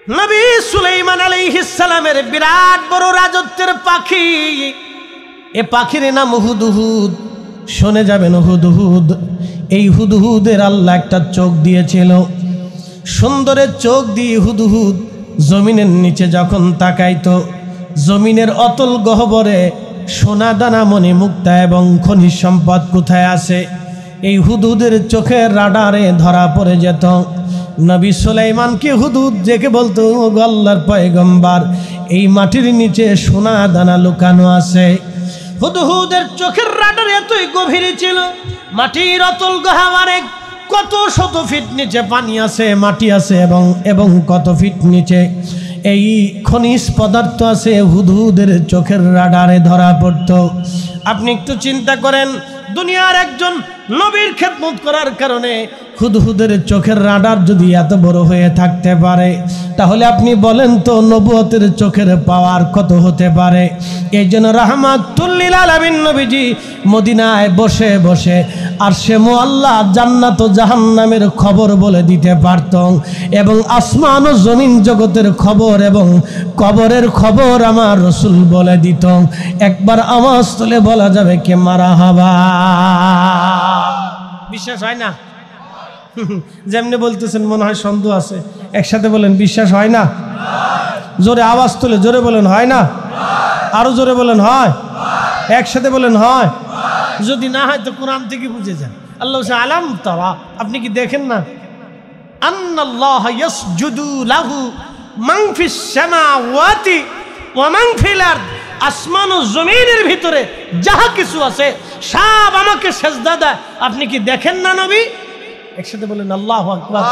নবী সুলাইমান আলাইহিস সালামের বিরাট বড় রাজত্বের পাখি, এ পাখির নাম হুদহুদ। শুনে যাবেন হুদহুদ। এই হুদহুদের আল্লাহ একটা চোখ দিয়েছিল, সুন্দরের চোখ দিয়ে হুদহুদ জমিনের নিচে যখন তাকাইতো, জমিনের অতল গহ্বরে সোনা দানা মণি মুক্তা এবং খনিজ সম্পদ কোথায় আছে এই হুদহুদের চোখের রাডারে ধরা পড়ে যেত। নবী সুলাইমানকে হুদহুদ ডেকে বলতো, ও আল্লাহর পয়গম্বর, এই মাটির নিচে সোনা দানা লুকানো আছে। হুদহুদের চোখের রাডার এতই গভীর ছিল, মাটির অতল গহ্বরে কত শত ফিট নিচে পানি আছে, মাটি আছে এবং কত ফিট নিচে এই খনিজ পদার্থ আছে, হুদহুদের চোখের রাডারে ধরা পড়ত। আপনি একটু চিন্তা করেন, দুনিয়ার একজন নবীর খেদমত করার কারণে হুদহুদের চোখের রাডার যদি এত বড় হয়ে থাকতে পারে, তাহলে আপনি বলেন তো নবুয়তের চোখের পাওয়ার কত হতে পারে। এই জন্য রাহমাতুল লিল আলামিন নবীজি মদিনায় বসে বসে আরশে মুআল্লা, জান্নাত ও জাহান্নামের খবর বলে দিতে পারত, এবং আসমান ও জমিন জগতের খবর এবং কবরের খবর আমার রাসূল বলে দিত। একবার আওয়াজ তুলে বলা যাবে কে মারহাবা। বিশ্বাস হয় না? যেমনি বলতেছেন মনে হয় সন্দেহ আছে। একসাথে বলেন, বিশ্বাস হয় না? জোরে আওয়াজ তুলে জোরে বলেন, হয় না? আরো জোরে বলেন, হয়? একসাথে বলেন, হয়? যদি না হয় তো কোরআন থেকে বুঝে যান। আল্লাহ আলাম তারা, আপনি কি দেখেন না? আন্নাল্লাহ ইয়াসজুদু লাহু মান ফিস সামাওয়াতি ওয়া মান ফিল আরদ, আসমান ও জমিনের ভিতরে যাহা কিছু আছে সব আমাকে সেজদা দেয়। আপনি কি দেখেন না নবী? একসাথে বলেন আল্লাহু আকবার।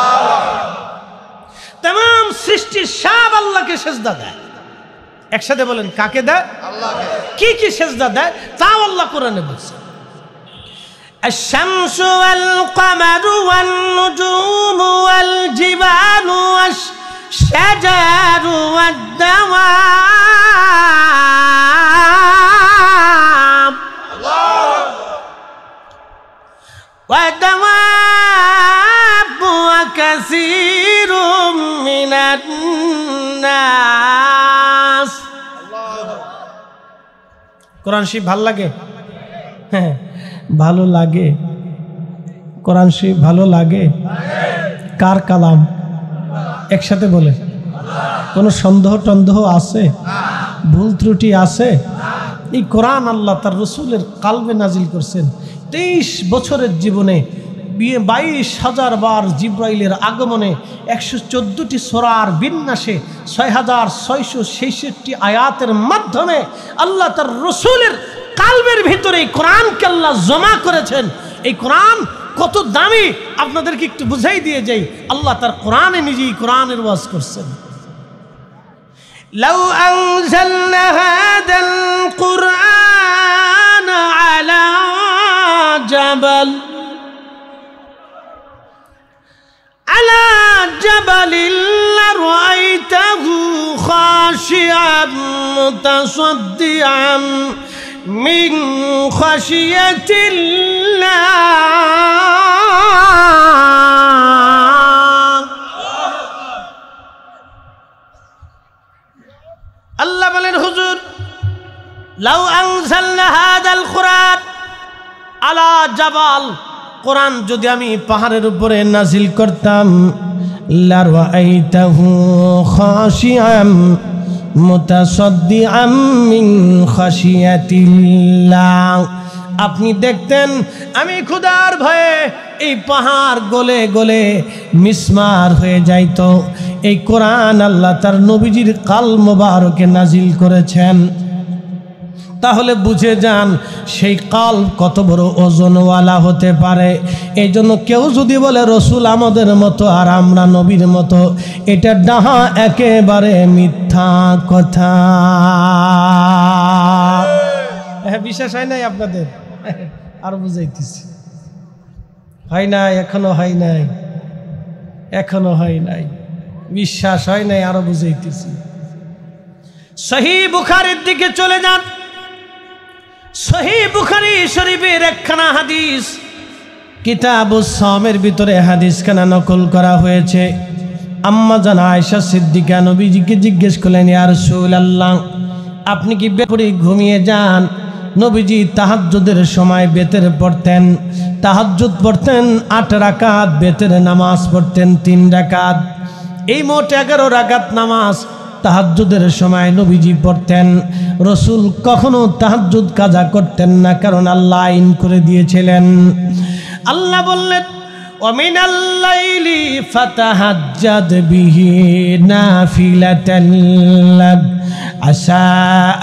तमाम সৃষ্টি সব আল্লাহকে সেজদা দেয়। একসাথে বলেন, কাকে দেয়? আল্লাহকে। কি কি সেজদা দেয় তাও আল্লাহ কোরআনে বলছে। الشمس والقمر والنجوم والجبال والشجر والدواب وكثير من الناس। কোরআন শরীফ ভালো লাগে? হ্যাঁ, ভালো লাগে। কোরআন শরীফ ভালো লাগে? কার কালাম? একসাথে বলে। কোনো সন্দেহ টন্দেহ আছে? ভুল ত্রুটি আছে? এই কোরআন আল্লাহ তার রসুলের কালবে নাজিল করছেন। 23 বছরের জীবনে 22,000 বার জিব্রাইলের আগমনে 114টি সূরার বিন্যাসে 6,666 আয়াতের মাধ্যমে আল্লাহ তার রসুলের কালবের ভিতরে এই কোরআনকে আল্লাহ জমা করেছেন। এই কোরআন কত দামি আপনাদেরকে একটু বুঝাই দিয়ে যাই। আল্লাহ তার কোরআনে নিজেই কোরআনের ওয়াজ করছেন। লাউ আনজালনা হাদাল কুরআন আলা জাবাল লারাআইতাহু খাশিআন মুতাসাদ্দিআন মিন খাশিয়াতিল্লাহ। আল্লাহ বলেন, হুজুর, লাউ আনজালনা হাদাল কুরআন আলা জাবাল, কোরআন যদি আমি পাহাড়ের উপরে নাজিল করতাম, লারাআইতাহু খাশিআন মুতাসাদ্দিআন মিন খাশিয়াতিল্লাহ, আপনি দেখতেন আমি ক্ষুধার ভয়ে এই পাহাড় গলে গলে মিসমার হয়ে যাইত। এই কোরআন আল্লাহ তার নবীজির কাল মোবারকে নাজিল করেছেন। তাহলে বুঝে যান সেই কাল কত বড় ওজনওয়ালা হতে পারে। এই জন্য কেউ যদি বলে রসুল আমাদের মতো আর আমরা নবীর মতো, এটা ডাহা একেবারে মিথ্যা কথা। হ্যাঁ, বিশ্বাস হয় নাই আপনাদের? আর বুঝাইতেছি, হয় নাই, এখনো হয় নাই, এখনো হয় নাই, বিশ্বাস হয় নাই, আরো বুঝাইতেছি। সহিহ বুখারীর দিকে চলে যান। সহিহ বুখারী শরীফের একখানা হাদিস, কিতাবুস সাওমের ভিতরে হাদিসখানা নকল করা হয়েছে। আম্মা জান আয়েশা সিদ্দিকা নবীজিকে জিজ্ঞেস করলেন, ইয়া রাসূলুল্লাহ, আপনি কি বেপরি ঘুমিয়ে যান? নবীজি তাহাজ্জুদের সময় বেতের পড়তেন, তাহাজ্জুদ পড়তেন 8 রাকাত, বেতের নামাজ পড়তেন 3 রাকাত। এই মোট 11 রাকাত নামাজ তাহাজ্জুদের সময় নবীজি পড়তেন। রসুল কখনো তাহাজ্জুদ কাজা করতেন না, কারণ আল্লাহ আইন করে দিয়েছিলেন। আল্লাহ বললেন, ومن الليل فتهجد به نافلة لك عسى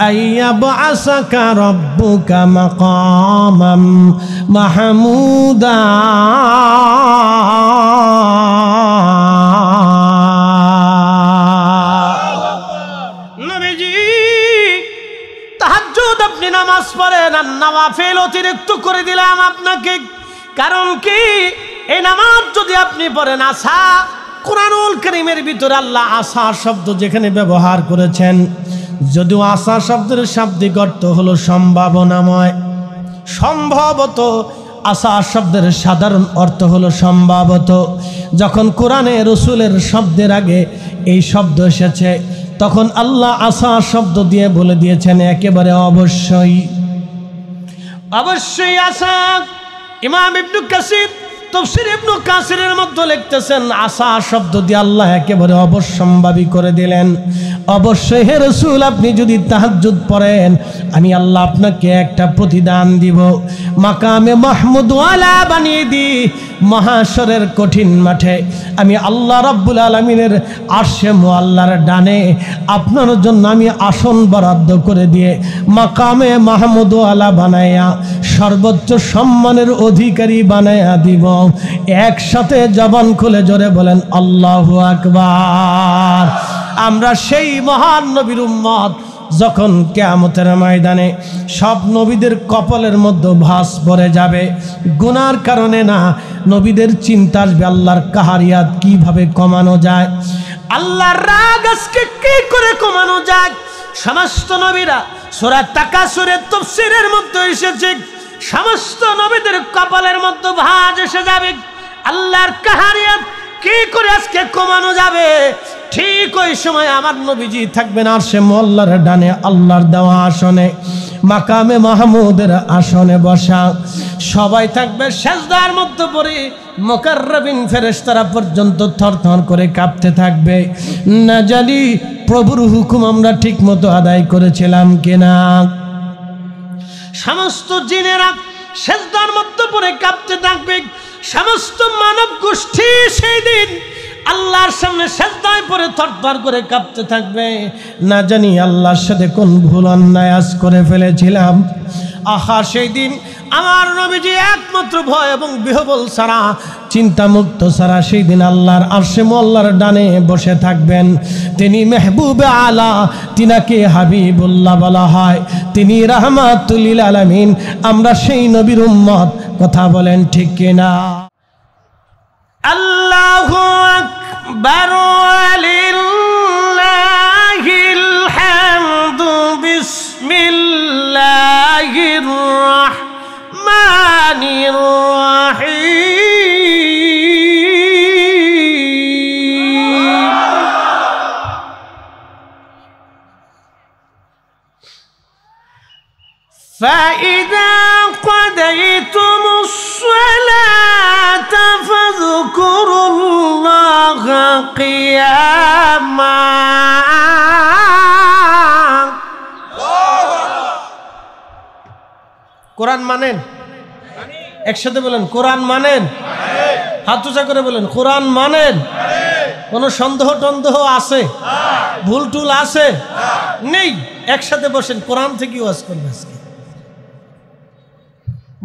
أن يبعثك ربك مقاما محمودا। নবীজি তাহাজ্জুদ আপনি নামাজ পড়েন, আর নওয়াফিল অতিরিক্ত করে দিলাম আপনাকে। কারণ কি, এই নামাজ যদি আপনি পড়েন, আসা, কুরআনুল কারীমের ভিতরে আল্লাহ আসা শব্দ যেখানে ব্যবহার করেছেন, যদিও আসা শব্দের শাব্দিক অর্থ হলো সম্ভাবনাময়, সম্ভবত আসা শব্দের সাধারণ অর্থ হলো সম্ভবত। যখন কোরআনে রসুলের শব্দের আগে এই শব্দ এসেছে, তখন আল্লাহ আসা শব্দ দিয়ে বলে দিয়েছেন একেবারে অবশ্যই, অবশ্যই আসা। ইমাম ইবনে কাসির তাফসীর ইবনে কাসিরের মধ্যে লিখতেছেন, আসা শব্দ দিয়ে আল্লাহ একেবারে অবশ্যম্ভাবী করে দিলেন। অবশ্যই হে রাসূল, আপনি যদি তাহাজ্জুদ পড়েন, আমি আল্লাহ আপনাকে একটা প্রতিদান দিব, মাকামে মাহমুদ ওয়ালা বানিয়ে দিই। মহাশরের কঠিন মাঠে আমি আল্লাহ রাব্বুল আলামিনের আরশে মুআল্লার ডানে আপনার জন্য আমি আসন বরাদ্দ করে দিয়ে মাকামে মাহমুদ ওয়ালা বানায়া সর্বোচ্চ সম্মানের অধিকারী বানায়া দিব। একসাথে জবান খুলে জোরে বলেন আল্লাহু আকবার। আমরা সেই মহান নবীর উম্মত, যখন কিয়ামতের ময়দানে সব নবীদের কপালের মধ্যে ভাঁজ পড়ে যাবে, গুনার কারণে না, নবীদের চিন্তা আসবে আল্লাহর কাহারিয়াত কিভাবে কমানো যায়, আল্লাহর রাগ আজকে কি করে কমানো যায়। সমস্ত নবীরা সূরা তাকাসুরের তাফসীরের মধ্যে এসেছে, সমস্ত নবীদের কপালের মধ্যে ভাঁজ এসে যাবে, আল্লাহর কাহারিয়াত কি করে আজকে কমানো যাবে। ঠিক ওই সময় আমার নবীজি থাকবেন আরশে মুআল্লার ডানে, আল্লাহর দেওয়া আসনে, মাকামে মাহমুদের আসনে বসা। সবাই থাকবে সেজদার মধ্যে পড়ে, মুকাররাবিন ফেরেশতারা পর্যন্ত থরথর করে কাঁপতে থাকবে। না জানি প্রভুর হুকুম আমরা ঠিক মতো আদায় করেছিলাম কিনা। সমস্ত জিনেরা সেজদার মধ্যে পড়ে কাঁপতে থাকবে, সমস্ত মানব গোষ্ঠী সেই দিন আল্লাহর সামনে সেজদায় পড়ে থরথর করে কাঁপতে থাকবে। না জানি আল্লাহর সাথে কোন ভুল অন্যায় আজ করে ফেলেছিলাম। আহা, সেই দিন আমার নবীজি একমাত্র ভয় এবং বিহবল ছাড়া, চিন্তামুক্ত ছাড়া সেই দিন আল্লাহর আরশে মুআল্লার ডানে বসে থাকবেন। তিনি মেহবুবে আলা, তিনাকে হাবিবুল্লাহ বলা হয়, তিনি রাহমাতুল লিল আলামিন। আমরা সেই নবীর উম্মত, কথা বলেন ঠিক কিনা? আল্লাহু আকবার লিল্লাহিল হামদু বিসমিল্লাহির রাহমানির রাহিম। فإذا قضيتم الصلاة فاذكروا الله قياما। কোরআন মানেন? একসাথে বলেন কোরআন মানেন। হাত উঁচা করে বলেন কোরআন মানেন। কোনো সন্দেহ টন্দেহ আছে? ভুল টুল আছে? নেই। একসাথে বসেন, কোরআন থেকে ওয়াজ করবে আজকে।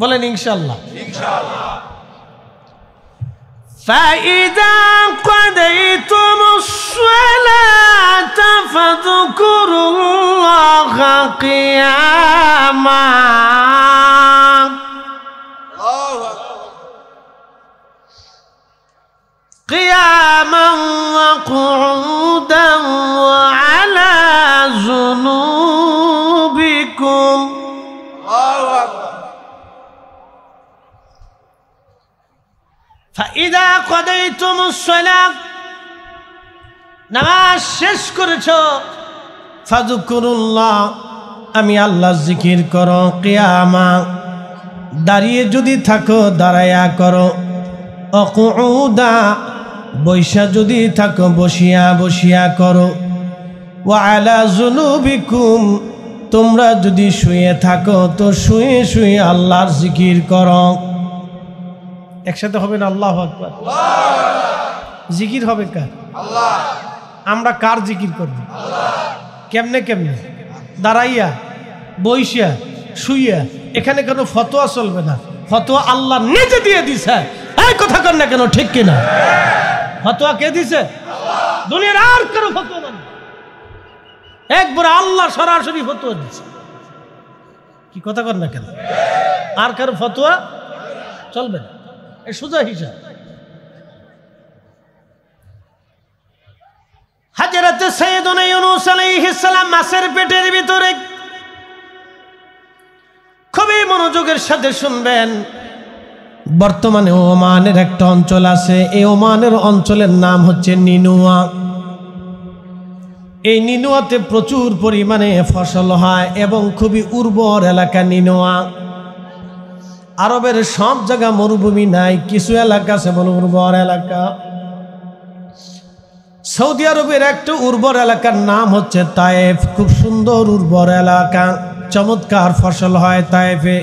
বলেন ইনশাআল্লাহ। ইনশাআল্লাহ। فإذا قضيتم الصلاة فاذكروا الله قياما قياما وقعودا وعلى جنوبكم. فإذا قضيتم الصلاة, নামাজ শেষ করেছ, ফাযকুরুল্লাহ, আমি আল্লাহ জিকির করো। কিয়ামা, দাঁড়িয়ে যদি থাকো দাঁড়ায়া করো। অকুউদা, বৈশা যদি থাকো বসিয়া বসিয়া করো। ওয়া আলা জুনুবিকুম, তোমরা যদি শুয়ে থাকো তো শুয়ে শুয়ে আল্লাহর জিকির করো। একসাথে হবে না? আল্লাহু আকবার। জিকির হবে কার? আল্লাহ। আমরা কার জিকির করব? আল্লাহ। কেমনে কেমনে? দাঁড়াইয়া, বইসিয়া, শুইয়া। এখানে কোনো ফতোয়া চলবে না, ফতোয়া আল্লাহ নিজে দিয়ে দিছে। এই কথা কর না কেন, ঠিক কিনা? ফতোয়া কে দিছে? দুনিয়ার আর কারো ফতোয়া না, একবার আল্লাহ সরাসরি ফতোয়া দিছে। কি কথা কর না কেন? আর কারো ফতোয়া চলবে না, এই সোজা হিসাব। হযরত সাইয়েদুনা ইউনূস আলাইহিস সালাম মাছের পেটের ভিতরে, খুবই মনোযোগের সাথে শুনবেন। বর্তমানে ওমানের একটা অঞ্চল আছে, এই ওমানের অঞ্চলের নাম হচ্ছে নিনুয়া। এই নিনুয়াতে প্রচুর পরিমাণে ফসল হয় এবং খুবই উর্বর এলাকা নিনুয়া। আরবের সব জায়গা মরুভূমি নাই, কিছু এলাকা আছে বলে উর্বর এলাকা। সৌদি আরবের একটা উর্বর এলাকার নাম হচ্ছে তায়েফ, খুব সুন্দর উর্বর এলাকা, চমৎকার ফসল হয় তায়েফে।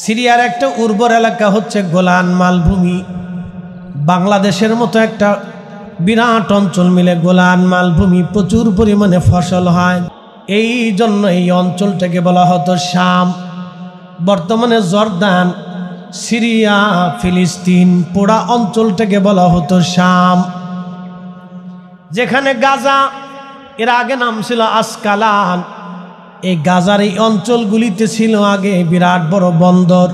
সিরিয়ার একটা উর্বর এলাকা হচ্ছে গোলান মালভূমি। বাংলাদেশের মতো একটা বিরাট অঞ্চল মিলে গোলান মালভূমি, প্রচুর পরিমাণে ফসল হয়। এই জন্য এই অঞ্চলটাকে বলা হতো শাম। বর্তমানে জর্দান, সিরিয়া, ফিলিস্তিন পোড়া অঞ্চলটাকে বলা হতো শাম। যেখানে গাজা, এর আগে নাম ছিল আসকালান। এই গাজার এই অঞ্চলগুলিতে ছিল আগে বিরাট বড় বন্দর।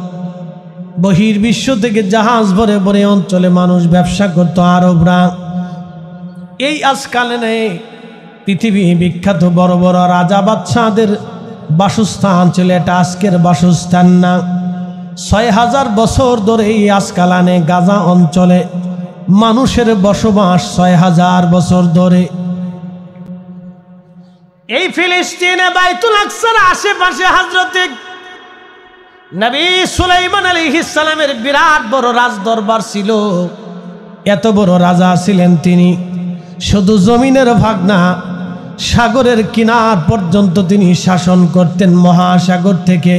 বহির্বিশ্ব থেকে জাহাজ ভরে ভরে অঞ্চলে মানুষ ব্যবসা করতো আরবরা। এই আসকালানে পৃথিবী বিখ্যাত বড় বড় রাজা বাদশাহদের বাসস্থান ছিল। এটা আজকের বাসস্থান না। ৬০০০ বছর ধরে এই আসকালানে গাজা অঞ্চলে মানুষের বসবাস, ৬০০০ বছর ধরে। এই ফিলিস্তিনে বাইতুল আকসার আশেপাশে হযরতে নবী সুলাইমান আলাইহিস সালামের বিরাট বড় রাজদরবার ছিল। এত বড় রাজা ছিলেন তিনি। শুধু জমিনের ভাগ না, সাগরের কিনার পর্যন্ত তিনি শাসন করতেন। মহাসাগর থেকে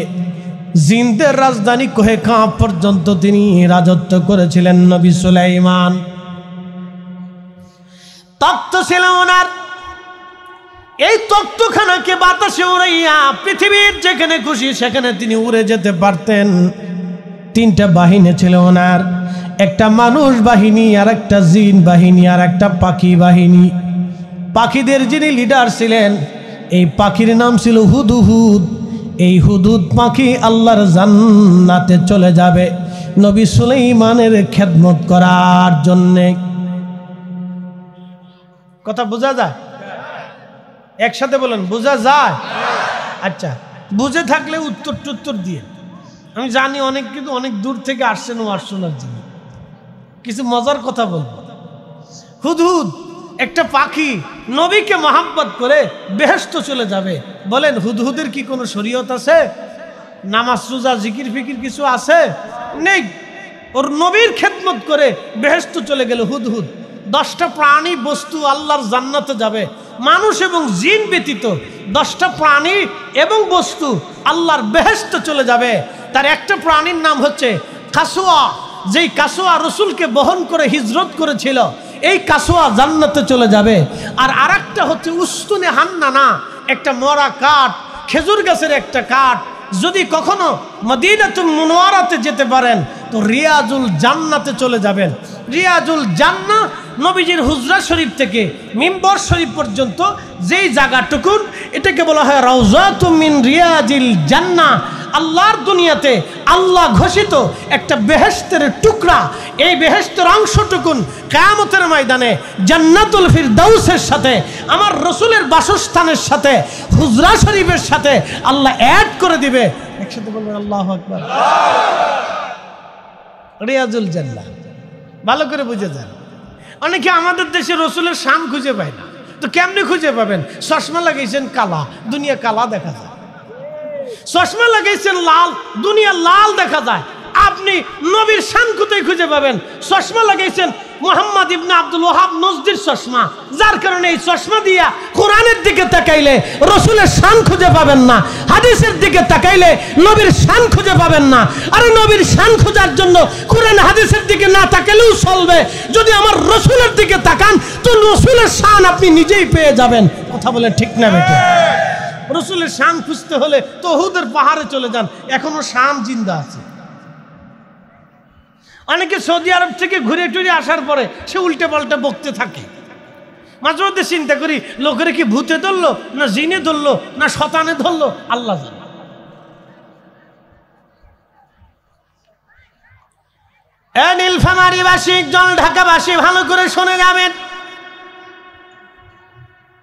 জিনদের রাজধানী কোহেকা পর্যন্ত তিনি রাজত্ব করেছিলেন নবী সুলাইমান। তখ্ত ছিল ওনার। এই তখ্তখানাকে বাতাসে উড়াইয়া পৃথিবীর যেখানে খুশি সেখানে তিনি উড়ে যেতে পারতেন। 3টা বাহিনী ছিল ওনার, একটা মানুষ বাহিনী, আর একটা জিন বাহিনী, আর একটা পাখি বাহিনী। পাখিদের যিনি লিডার ছিলেন, এই পাখির নাম ছিল হুদহুদ। এই হুদহুদ পাখি আল্লাহর জান্নাতে চলে যাবে নবী সুলাইমানের খেদমত করার জন্যে। কথা বোঝা যায়? একসাথে বলেন, বোঝা যায়? আচ্ছা, বুঝে থাকলে উত্তর দিয়ে। আমি জানি অনেক, কিন্তু অনেক দূর থেকে আসছেন ওয়াজ শোনার জন্য। কিছু মজার কথা বলবো। হুদহুদ একটা পাখি নবীকে মহাব্বত করে বেহেশত চলে যাবে। বলেন, হুদহুদের কি কোনো শরীয়ত আছে? নামাজ রোজা জিকির ফিকির কিছু আছে? নেই। ওর নবীর খেদমত করে বেহেশত চলে গেল হুদহুদ। 10টা প্রাণী বস্তু আল্লাহর জান্নাতে যাবে, মানুষ এবং জিন ব্যতীত 10টা প্রাণী এবং বস্তু আল্লাহর বেহেশত চলে যাবে। তার একটা প্রাণীর নাম হচ্ছে কাসওয়া। যেই কাসওয়া রসুলকে বহন করে হিজরত করেছিল, এই কাসওয়া জান্নাতে চলে যাবে। আর আরেকটা হচ্ছে উস্তুনে হান্নানা, একটা মরা কাঠ, খেজুর গাছের একটা কাঠ। যদি কখনো মদিনাতুল মুনওয়ারাতে যেতে পারেন তো রিয়াজুল জান্নাতে চলে যাবেন। রিয়াজুল জান্নাহ নবীজির হুজরা শরীফ থেকে মিম্বর শরীফ পর্যন্ত যেই জায়গাটুকুন, এটাকে বলা হয় রাউজাতুম মিন রিয়াজিল জান্নাহ। আল্লাহর দুনিয়াতে আল্লাহ ঘোষিত একটা বেহেশতের টুকরা। এই বেহেশতের অংশটুকুন কিয়ামতের ময়দানে জান্নাতুল ফিরদাউসের সাথে, আমার রসুলের বাসস্থানের সাথে, হুজরা শরীফের সাথে আল্লাহ অ্যাড করে দিবে। একসাথে বলবেন আল্লাহু আকবার। রিয়াজুল জান্নাহ ভালো করে বুঝে যান। অনেকে আমাদের দেশে রসুলের শান খুঁজে পায় না, তো কেমনে খুঁজে পাবেন? চশমা লাগাইছেন কালা, দুনিয়া কালা দেখা যায়। চশমা লাগাইছেন লাল, দুনিয়া লাল দেখা যায়। আপনি নবীর শান কোথায় খুঁজে পাবেন? চশমা লাগাইছেন মুহাম্মদ ইবনে আব্দুল ওয়াহাব নজদির চশমা, যার কারণে এই চশমা দিয়া কোরআনের দিকে তাকাইলে রসুলের শান খুঁজে পাবেন না, হাদিসের দিকে তাকাইলে নবীর শান খুঁজে পাবেন না। আর নবীর শান খোঁজার জন্য কোরআন হাদিসের দিকে না তাকালেও চলবে, যদি আমার রসুলের দিকে তাকান তো রসুলের শান আপনি নিজেই পেয়ে যাবেন। কথা বলে ঠিক না বেটা? রসুলের শান খুঁজতে হলে তো উহুদের পাহাড়ে চলে যান, এখনো শান জিন্দা আছে। অনেকে সৌদি আরব থেকে ঘুরে টুরে আসার পরে সে উল্টে পাল্টে বকতে থাকে। মাঝে মধ্যে চিন্তা করি, লোকের কি ভূতে ধরলো, না জিনে ধরলো, না শতানে ধরলো, আল্লাহ জানে। নীলফামারীবাসী, জল ঢাকাবাসী ভালো করে শুনে যাবেন।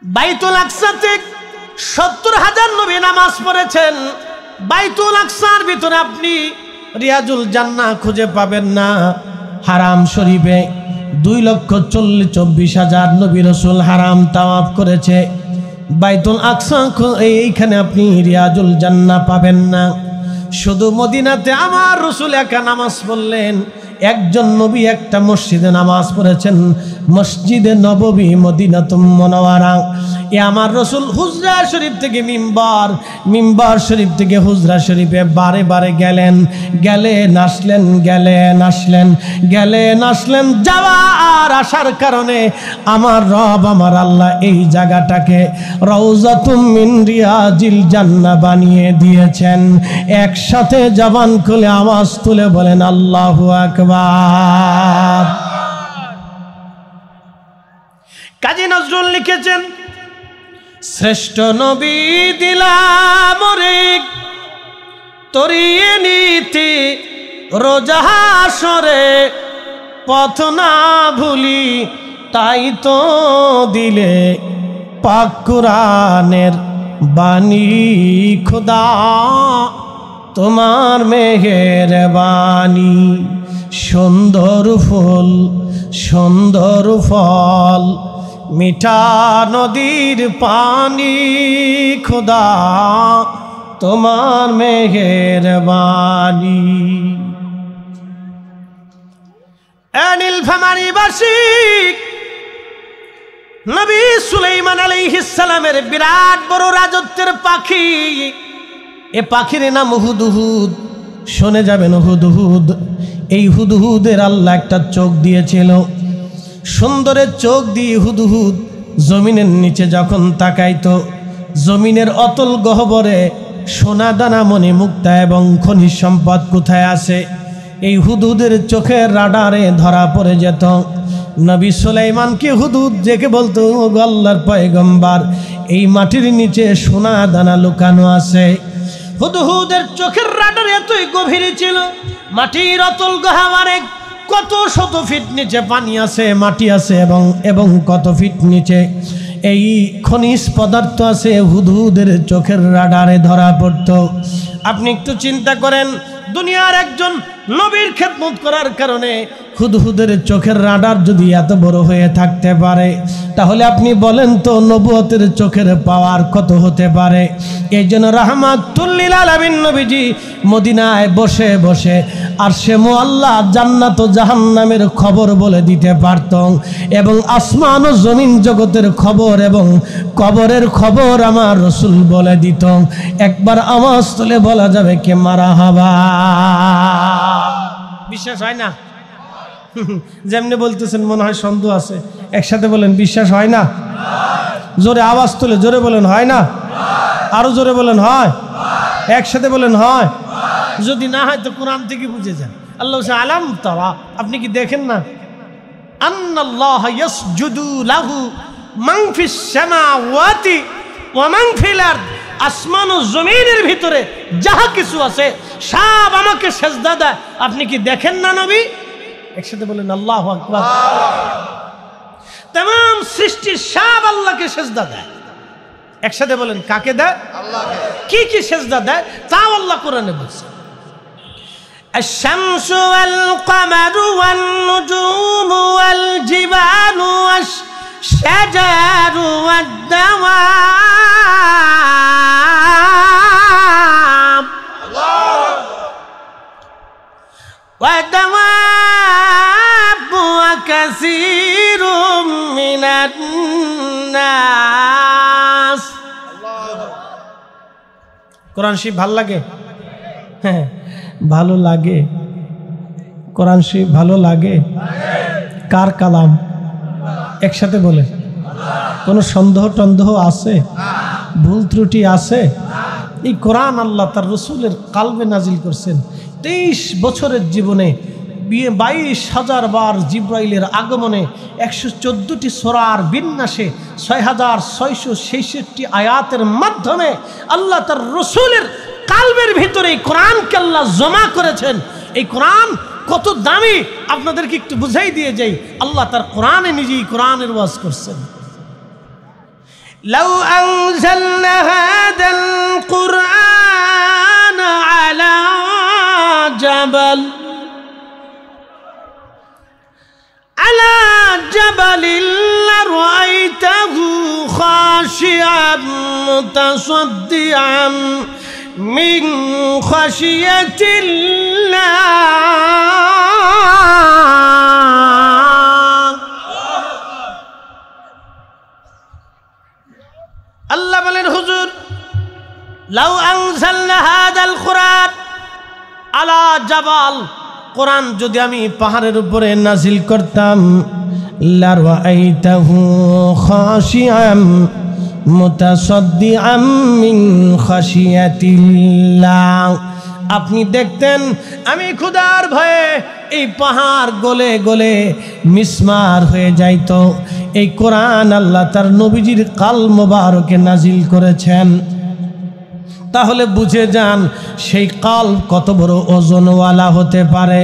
বাইতুল আকসাতে 70,000 নবী নামাজ পড়েছেন। বাইতুল আকসার ভিতরে আপনি রিয়াজুল জান্নাহ খুঁজে পাবেন না। হারাম শরীফে 2,24,000 নবী রাসূল হারাম তাওয়াফ করেছে। বাইতুল আকসা এইখানে আপনি রিয়াজুল জান্নাহ পাবেন না। শুধু মদিনাতে আমার রাসূল একা নামাজ পড়লেন। একজন নবী একটা মসজিদে নামাজ পড়েছেন, মসজিদে নববী মদিনাতুল মুনাওয়ারা। এ আমার রাসূল হুজরা শরীফ থেকে মিম্বার, মিম্বার শরীফ থেকে হুজরা শরীফে বারে বারে গেলেন, গেলেন আসলেন, গেলেন আসলেন, গেলেন আসলেন। যাওয়া আর আসার কারণে আমার রব, আমার আল্লাহ এই জায়গাটাকে রওজাতুম মিন রিয়াজিল জান্নাহ বানিয়ে দিয়েছেন। একসাথে জবান খুলে আওয়াজ তুলে বলেন আল্লাহু আকবার। কাজী নজরুল লিখেছেন, শ্রেষ্ঠ নবী দিলাম রে তরিয়ে নিতে রোজা হাসরে, পথ না ভুলি তাই তো দিলে পাক কুরআনের বাণী। খোদা তোমার মেহেরবানি, সুন্দর ফুল সুন্দর ফল, মিঠা নদীর পানি। খোদা তোমার মেহেরবানি। নীলফামারীবাসী, নবী সুলাইমান আলাইহিস সালামের বিরাট বড় রাজত্বের পাখি। এ পাখির নাম হুদহুদ। শুনে যাবেন হুদহুদ। এই হুদহুদের আল্লাহ একটা চোখ দিয়েছিল। সুন্দরের চোখ দিয়ে হুদহুদ জমিনের নিচে যখন তাকাইতো, জমিনের অতল গহ্বরে সোনা দানা মণি মুক্তা এবং খনিজ সম্পদ কোথায় আছে এই হুদহুদের চোখের রাডারে ধরা পড়ে যেত। নবী সুলাইমানকে হুদহুদ দেখে বলতো, ও আল্লাহর পয়গম্বর, এই মাটির নিচে সোনা দানা লুকানো আছে। হুদহুদের চোখের রাডার এতই গভীরে ছিল, মাটির অতল গহ্বরে কত শত ফিট নিচে পানি আছে, মাটি আছে, এবং কত ফিট নিচে এই খনিজ পদার্থ আছে, হুদহুদের চোখের রাডারে ধরা পড়ত। আপনি একটু চিন্তা করেন, দুনিয়ার একজন নবীর খেদমত করার কারণে হুদহুদের চোখের রাডার যদি এত বড় হয়ে থাকতে পারে, তাহলে আপনি বলেন তো নবুয়তের চোখের পাওয়ার কত হতে পারে। এই জন্য রাহমাতুল লিল আলামিন নবীজি মদিনায় বসে বসে আরশে মুআল্লা, জান্নাত ও জাহান্নামের খবর বলে দিতে পারত, এবং আসমান ও জমিন জগতের খবর এবং কবরের খবর আমার রাসূল বলে দিত। একবার আওয়াজ তুলে বলা যাবে কে মারহাবা? বিশ্বাস হয় না? যেমনি বলতেছেন মনে হয় সন্দেহ আছে। একসাথে বলেন বিশ্বাস হয় না? জোরে আওয়াজ তুলে জোরে বলেন হয় না? আরো জোরে বলেন হয়? একসাথে বলেন হয়? যদি না হয় তো কোরআন থেকে বুঝে যান। আল্লাহ আলাম তারা, আপনি কি দেখেন না? আন্নাল্লাহ ইয়াসজুদু লাহু মান ফিস সামাওয়াতি ওয়া মান ফিল আরদ। আসমান ও জমিনের ভিতরে যাহা কিছু আছে সব আমাকে সেজদা দেয়। আপনি কি দেখেন না নবী? একসাথে বলেন আল্লাহু আকবার। तमाम সৃষ্টি সব আল্লাহকে সেজদা দেয়। একসাথে বলেন কাকে দেয়? আল্লাহকে। কি কি সেজদা দেয় তাও আল্লাহ কোরআনে বলছে। الشمس والقمر والنجوم والجبال والشجر والدواب وكثير من الناس কোরআন শরীফ ভালো লাগে? হ্যাঁ ভালো লাগে। কোরআন শরীফ ভালো লাগে? কার কালাম? একসাথে বলে। কোনো সন্দেহ টন্দেহ আছে? ভুল ত্রুটি আছে? এই কোরআন আল্লাহ তার রসুলের কালবে নাজিল করছেন। 23 বছরের জীবনে 22,000 বার জিব্রাইলের আগমনে 114টি সূরার বিন্যাসে 6,666 আয়াতের মাধ্যমে আল্লাহ তার রসুলের কালবের ভিতরে এই কোরআনকে আল্লাহ জমা করেছেন। এই কোরআন কত দামি আপনাদেরকে একটু বুঝাই দিয়ে যাই। আল্লাহ তার কোরআনে নিজেই কোরআনের ওয়াজ করছেন। লাউ আনজালনা হাদাল কুরআন আলা জাবাল লারাআইতাহু খাশিআন মুতাসাদ্দিআন মিন খাশিয়াতিল্লাহ। আল্লাহ বলেন, হুজুর লাউ আনজালনা হাদাল কুরআন আলা জাবাল, কোরআন যদি আমি পাহাড়ের উপরে নাজিল করতাম, লারাআইতাহু খাশিআন মুতাসাদ্দিআন মিন খাশিয়াতিল্লাহ, আপনি দেখতেন আমি ক্ষুধার ভয়ে এই পাহাড় গলে গলে মিসমার হয়ে যাইত। এই কোরআন আল্লাহ তার নবীজির কাল মোবারকে নাজিল করেছেন। তাহলে বুঝে যান সেই কাল কত বড় ওজনওয়ালা হতে পারে।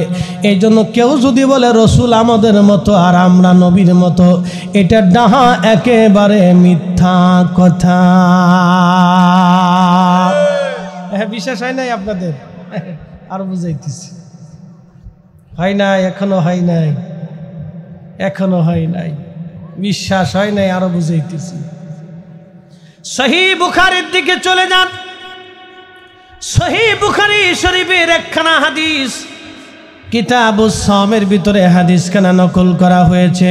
এই জন্য কেউ যদি বলে রসুল আমাদের মতো আর আমরা নবীর মতো, এটা ডাহা একেবারে মিথ্যা কথা। বিশ্বাস হয় নাই আপনাদের? আর বুঝাইতেছি, হয় নাই, এখনো হয় নাই, এখনো হয় নাই, বিশ্বাস হয় নাই, আরো বুঝাইতেছি। সহিহ বুখারীর দিকে চলে যান। সহিহ বুখারী শরীফের একখানা হাদিস, কিতাবুস সাওমের ভিতরে হাদিসখানা নকল করা হয়েছে।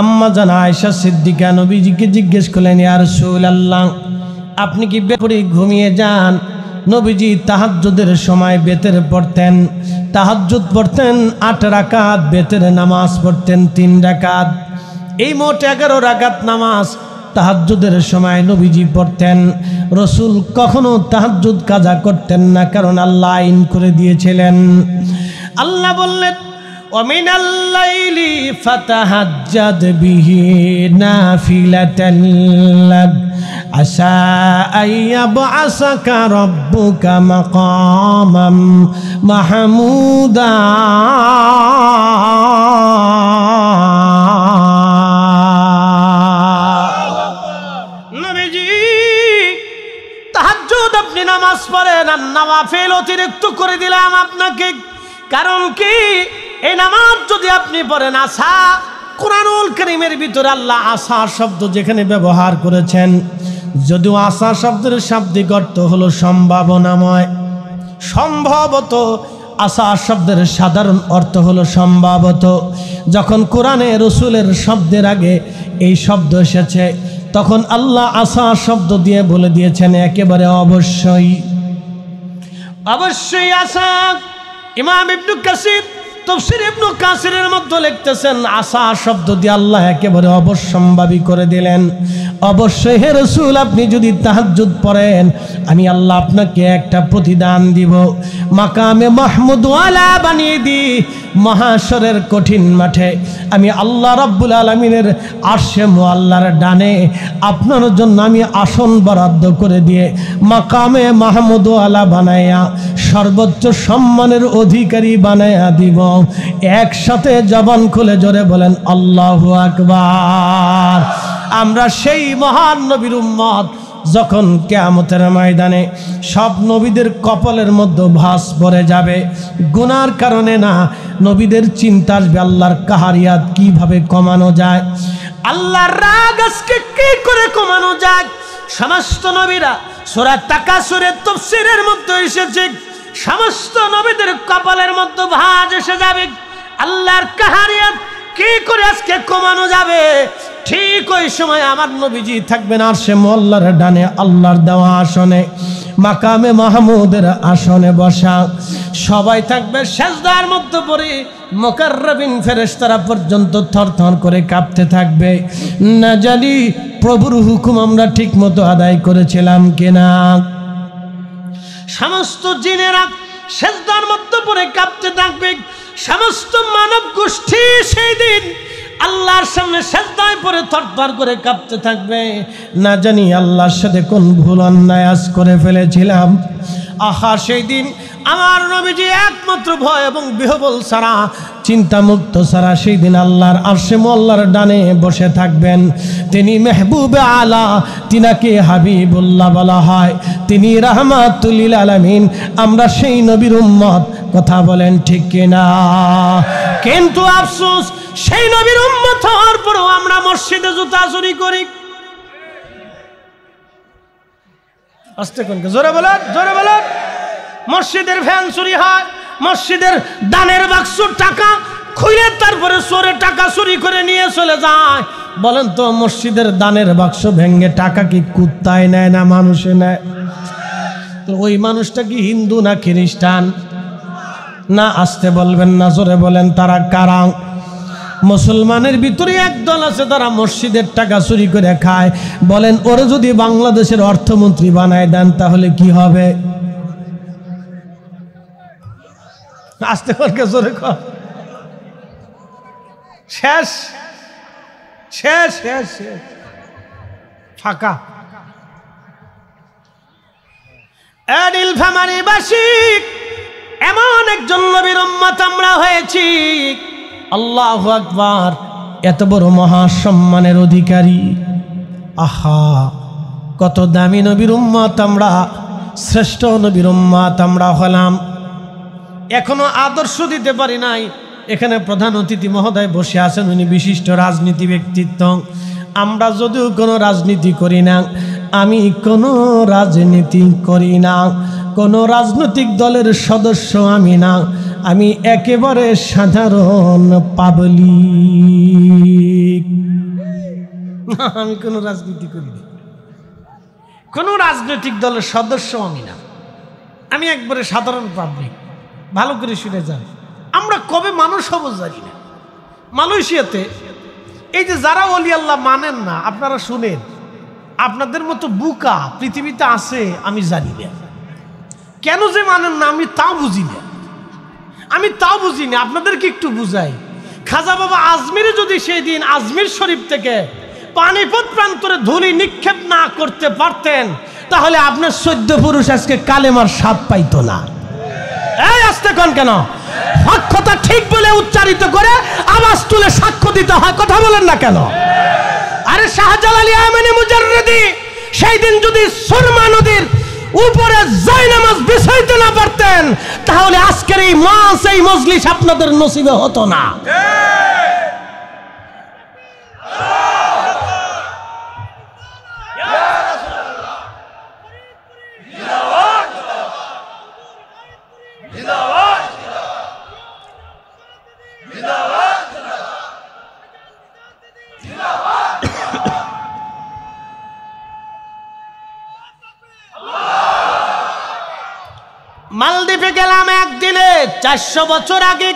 আম্মা জান আয়েশা সিদ্দিকা নবীজিকে জিজ্ঞেস করলেন, ইয়া রাসূলুল্লাহ, আপনি কি বেপরি ঘুমিয়ে যান? নবীজি তাহাজ্জুদের সময় বেতের পড়তেন, তাহাজ্জুদ পড়তেন 8 রাকাত, বেতের নামাজ পড়তেন 3 রাকাত। এই মোট 11 রাকাত নামাজ তাহাজ্জুদের সময় নবীজি পড়তেন। রসুল কখনো তাহাজ্জুদ কাজা করতেন না, কারণ আল্লাহ আইন করে দিয়েছিলেন। আল্লাহ বললেন, ওয়ামিনাল লাইলি ফাতাহাজ্জাদ বিহি নাফিলাতান লাক আসা আইয়াবআসাকা রাব্বুকা মাকামাম মাহমুদা। নামাজ পড়েন আর নওয়াফিল অতিরিক্ত করে দিলাম আপনাকে। কারণ কি, এই নামাজ যদি আপনি পড়েন, আসা, কুরআনুল কারীমের ভিতরে আল্লাহ আসা শব্দ যেখানে ব্যবহার করেছেন, যদিও আসা শব্দের শাব্দিক অর্থ হলো সম্ভাবনাময়, সম্ভবত আসা শব্দের সাধারণ অর্থ হলো সম্ভবত। যখন কোরআনে রসুলের শব্দের আগে এই শব্দ এসেছে, তখন আল্লাহ আসা শব্দ দিয়ে বলে দিয়েছেন একেবারে অবশ্যই, অবশ্যই আসা। ইমাম ইবনে কাসির তাফসীর ইবনে কাসিরের মধ্যে লিখতেছেন, আসা শব্দ দিয়ে আল্লাহ একেবারে অবশ্যম্ভাবী করে দিলেন। অবশ্যই হে রাসূল, আপনি যদি তাহাজ্জুদ পড়েন, আমি আল্লাহ আপনাকে একটা প্রতিদান দিব, মাকামে মাহমুদ ওয়ালা বানিয়ে দিই। মহাশরের কঠিন মাঠে আমি আল্লাহ রাব্বুল আলামিনের আরশে মুআল্লার ডানে আপনার জন্য আমি আসন বরাদ্দ করে দিয়ে মাকামে মাহমুদ ওয়ালা বানায়া সর্বোচ্চ সম্মানের অধিকারী বানায়া দিব। একসাথে জবান খুলে জোরে বলেন আল্লাহু আকবার। আমরা সেই মহান নবীর উম্মত, যখন কিয়ামতের ময়দানে সব নবীদের কপালের মধ্যে ভাঁজ পড়ে যাবে, গুনার কারণে না, নবীদের চিন্তা আসবে আল্লাহর কাহারিয়াত কিভাবে কমানো যায়, আল্লাহর রাগ আজকে কি করে কমানো যায়। সমস্ত নবীরা সূরা তাকাসুরের তাফসীরের মধ্যে এসেছে, সমস্ত নবীদের কপালের মধ্যে ভাঁজ এসে যাবে, আল্লাহর কাহারিয়াত কি করে আজকে কমানো যাবে। ঠিক ওই সময় আমার নবীজি থাকবেন আরশে মোল্লার ডানে, আল্লাহর দেওয়া আসনে, মাকামে মাহমুদের আসনে বসা। সবাই থাকবে সেজদার মধ্যে পড়ে, মুকাররাবিন ফেরেশতারা পর্যন্ত থরথর করে কাঁপতে থাকবে। না জানি প্রভুর হুকুম আমরা ঠিক মতো আদায় করেছিলাম কিনা। সমস্ত জিনেরা সেজদার মধ্যে পড়ে কাঁপতে থাকবে, সমস্ত মানব গোষ্ঠী সেই দিন আল্লাহর সামনে সেজদায় পড়ে থরথর করে কাঁপতে থাকবে। না জানি আল্লাহর সাথে কোন ভুল অন্যায় আজ করে ফেলেছিলাম। আহা, সেই দিন আমার নবীজি একমাত্র ভয় এবং বিহবল ছাড়া, চিন্তামুক্ত ছাড়া সেই দিন আল্লাহর আরশে মোল্লার ডানে বসে থাকবেন। তিনি মেহবুবে আলা, তিনাকে হাবিবুল্লাহ বলা হয়, তিনি রাহমাতুল লিল আলামিন। আমরা সেই নবীর উম্মত, কথা বলেন ঠিক কিনা? কিন্তু আফসোস, সেই নবীর উম্মত হওয়ার পরও আমরা মসজিদে জুতা চুরি করি। আস্তে কোন, জোরে বলেন, জোরে বলেন। মসজিদের ফ্যান চুরি হয়, মসজিদের দানের বাক্স টাকা খুলে তারপরে চোরে টাকা চুরি করে নিয়ে চলে যায়। বলেন তো, মসজিদের দানের বাক্স ভেঙে টাকা কি কুত্তায় নেয় না মানুষে নেয়? তো ওই মানুষটা কি হিন্দু না খ্রিস্টান? না, আসতে বলবেন না, জোরে বলেন। তারা কারা? মুসলমানের ভিতরে একদল আছে, তারা মসজিদের টাকা চুরি করে খায়। বলেন, ওরা যদি বাংলাদেশের অর্থমন্ত্রী বানায় দেন তাহলে কি হবে? আসতে বলকে জোরে কর। শেষ শেষ শেষ শেষ, ফাঁকা। নীলফামারীবাসী এমন একজন নবীর উম্মত আমরা হয়েছি, আল্লাহু আকবার, এত বড় মহাসম্মানের অধিকারী। আহা, কত দামি নবীর উম্মত আমরা, শ্রেষ্ঠ নবীর উম্মত আমরা হলাম। এখনো আদর্শ দিতে পারি নাই। এখানে প্রধান অতিথি মহোদয় বসে আছেন, উনি বিশিষ্ট রাজনীতি ব্যক্তিত্ব। আমরা যদিও কোনো রাজনীতি করি না, আমি কোনো রাজনীতি করি না, কোনো রাজনৈতিক দলের সদস্য আমি না, আমি একেবারে সাধারণ পাবলিক। আমি কোনো রাজনীতি করি না, কোনো রাজনৈতিক দলের সদস্য আমি না, আমি একবারে সাধারণ পাবলিক। ভালো করে শুনে যান, আমরা কবে মানুষ হব জানি না। মালয়েশিয়াতে এই যে যারা ওলি আল্লাহ মানেন না, আপনারা শুনেন, আপনাদের মতো বুকা পৃথিবীতে আছে আমি জানি না। কেন যে মানেন না আমি তাও বুঝি না, আমি তাও বুঝি না। আপনাদেরকে একটু বুঝাই। খাজা বাবা আজমিরে যদি সেই দিন আজমির শরীফ থেকে পানিপথ প্রান্তরে ধুলি নিক্ষেপ না করতে পারতেন, তাহলে আপনার 14 পুরুষ আজকে কালেমার স্বাদ পাইতো না। এই আসতে কোন কেন? হকটা ঠিক বলে উচ্চারিত করে আওয়াজ তুলে সাক্ষ্য দিতে হয়, কথা বলেন না কেন? আরে শাহজালাল ইয়ামানি মুজাররিদি সেই দিন যদি সুরমা নদীর উপরে জায়নামাজ বিছাইতে না পারতেন, তাহলে আজকের এই মাস, এই মজলিস আপনাদের নসিবে হতো না। মালদ্বীপে গেলাম একদিনে 400 বছর আগে।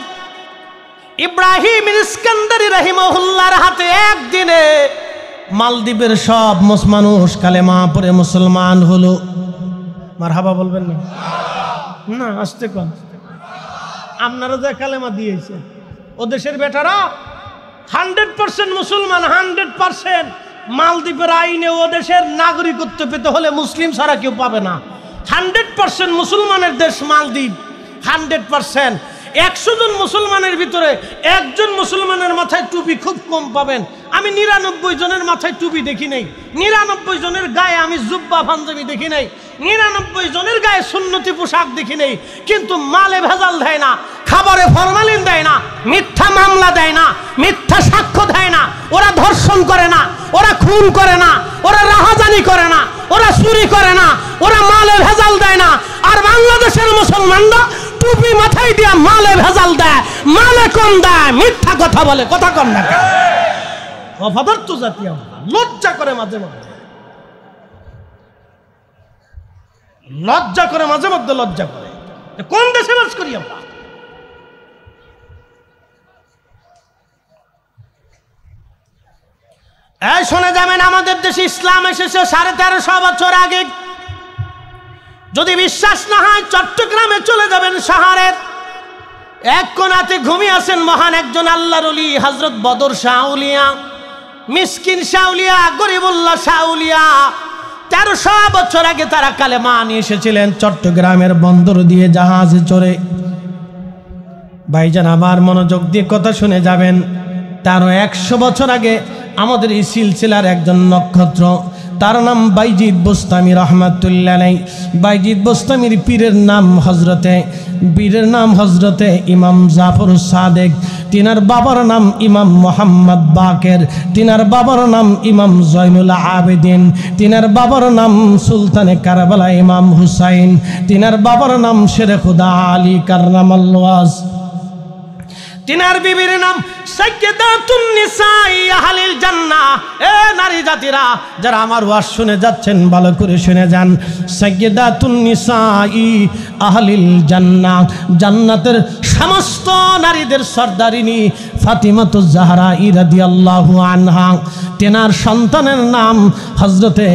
ইব্রাহিম ইস্কান্দারি রাহিমাহুল্লাহর হাতে একদিনে মালদ্বীপের সব মানুষ কালেমা পড়ে মুসলমান হলো। মারহাবা বলবেন না? না, আসতে কোন। আপনারা যে কালেমা দিয়েছে, ও দেশের বেটারা 100% মুসলমান, 100%। মালদ্বীপের আইনে ও দেশের নাগরিকত্ব পেতে হলে মুসলিম ছাড়া কেউ পাবে না। 100% মুসলমানের দেশ মালদ্বীপ, 100%। 100 জন মুসলমানের ভিতরে একজন মুসলমানের মাথায় টুপি খুব কম পাবেন। আমি 99 জনের মাথায় টুপি দেখি নাই, 99 জনের গায়ে আমি জুব্বা পাঞ্জাবি দেখি নাই, 99 জনের গায়ে সুন্নতি পোশাক দেখি নাই। কিন্তু মালে ভেজাল দেয় না, খাবারে ফরমালিন দেয় না, মিথ্যা মামলা দেয় না, মিথ্যা সাক্ষ্য দেয় না, ওরা ধর্ষণ করে না, ওরা খুন করে না, ওরা রাহাজানি করে না, ওরা চুরি করে না, ওরা মালে ভেজাল দেয় না। আর বাংলাদেশের মুসলমানরা টুপি মাথায় দিয়া মালে ভেজাল দেয়, মালে কম দেয়, মিথ্যা কথা বলে, কথা কম না। অপদার্থ জাতি, লজ্জা করে মাঝে মধ্যে, লজ্জা করে মাঝে মধ্যে, লজ্জা করে। কোন দেশে বাস করি আমরা? এই শুনে যাবেন, আমাদের দেশে ইসলাম এসেছে 1350 বছর আগে। যদি বিশ্বাস না হয় চট্টগ্রামে চলে যাবেন, শহরের এক কোণাতে ঘুমিয়ে আছেন মহান একজন আল্লাহর ওলি হযরত বদর শাহ আউলিয়া, মিসকিন শাহ আউলিয়া, গরিবুল্লাহ শাহ আউলিয়া। 1300 বছর আগে তারা কালেমা নিয়ে এসেছিলেন চট্টগ্রামের বন্দর দিয়ে জাহাজে চড়ে। ভাইজান আমার মনোযোগ দিয়ে কথা শুনে যাবেন, তারও 100 বছর আগে আমাদের এই সিলসিলার একজন নক্ষত্র, তার নাম বাইজিদ বোস্তামি রহমাতুল্লাহ আলাইহি। বাইজিদ বোস্তামির পীরের নাম হজরতে ইমাম জাফর সাদেক। তিনার বাবার নাম ইমাম মোহাম্মদ বাকের, তিনার বাবার নাম ইমাম জয়নুল আবেদিন, তিনার বাবার নাম সুলতানে কারবালা ইমাম হুসাইন, তিনার বাবার নাম শেরে খুদা আলী কাররামাল্লাহু ওয়াজ, তিনার বিবির নাম সাইয়্যিদাতুন নিসাই আহলিল জান্নাহ। এ নারী জাতিরা যারা আমার ওয়াজ শুনে যাচ্ছেন, ভালো করে শুনে যান। সাইয়্যিদাতুন নিসাই আহলিল জান্নাহ, জান্নাতের সমস্ত নারীদের সর্দারিনী ফাতিমাতুজ জাহরা রাদিয়াল্লাহু আনহা। তেনার সন্তানের নাম হযরতে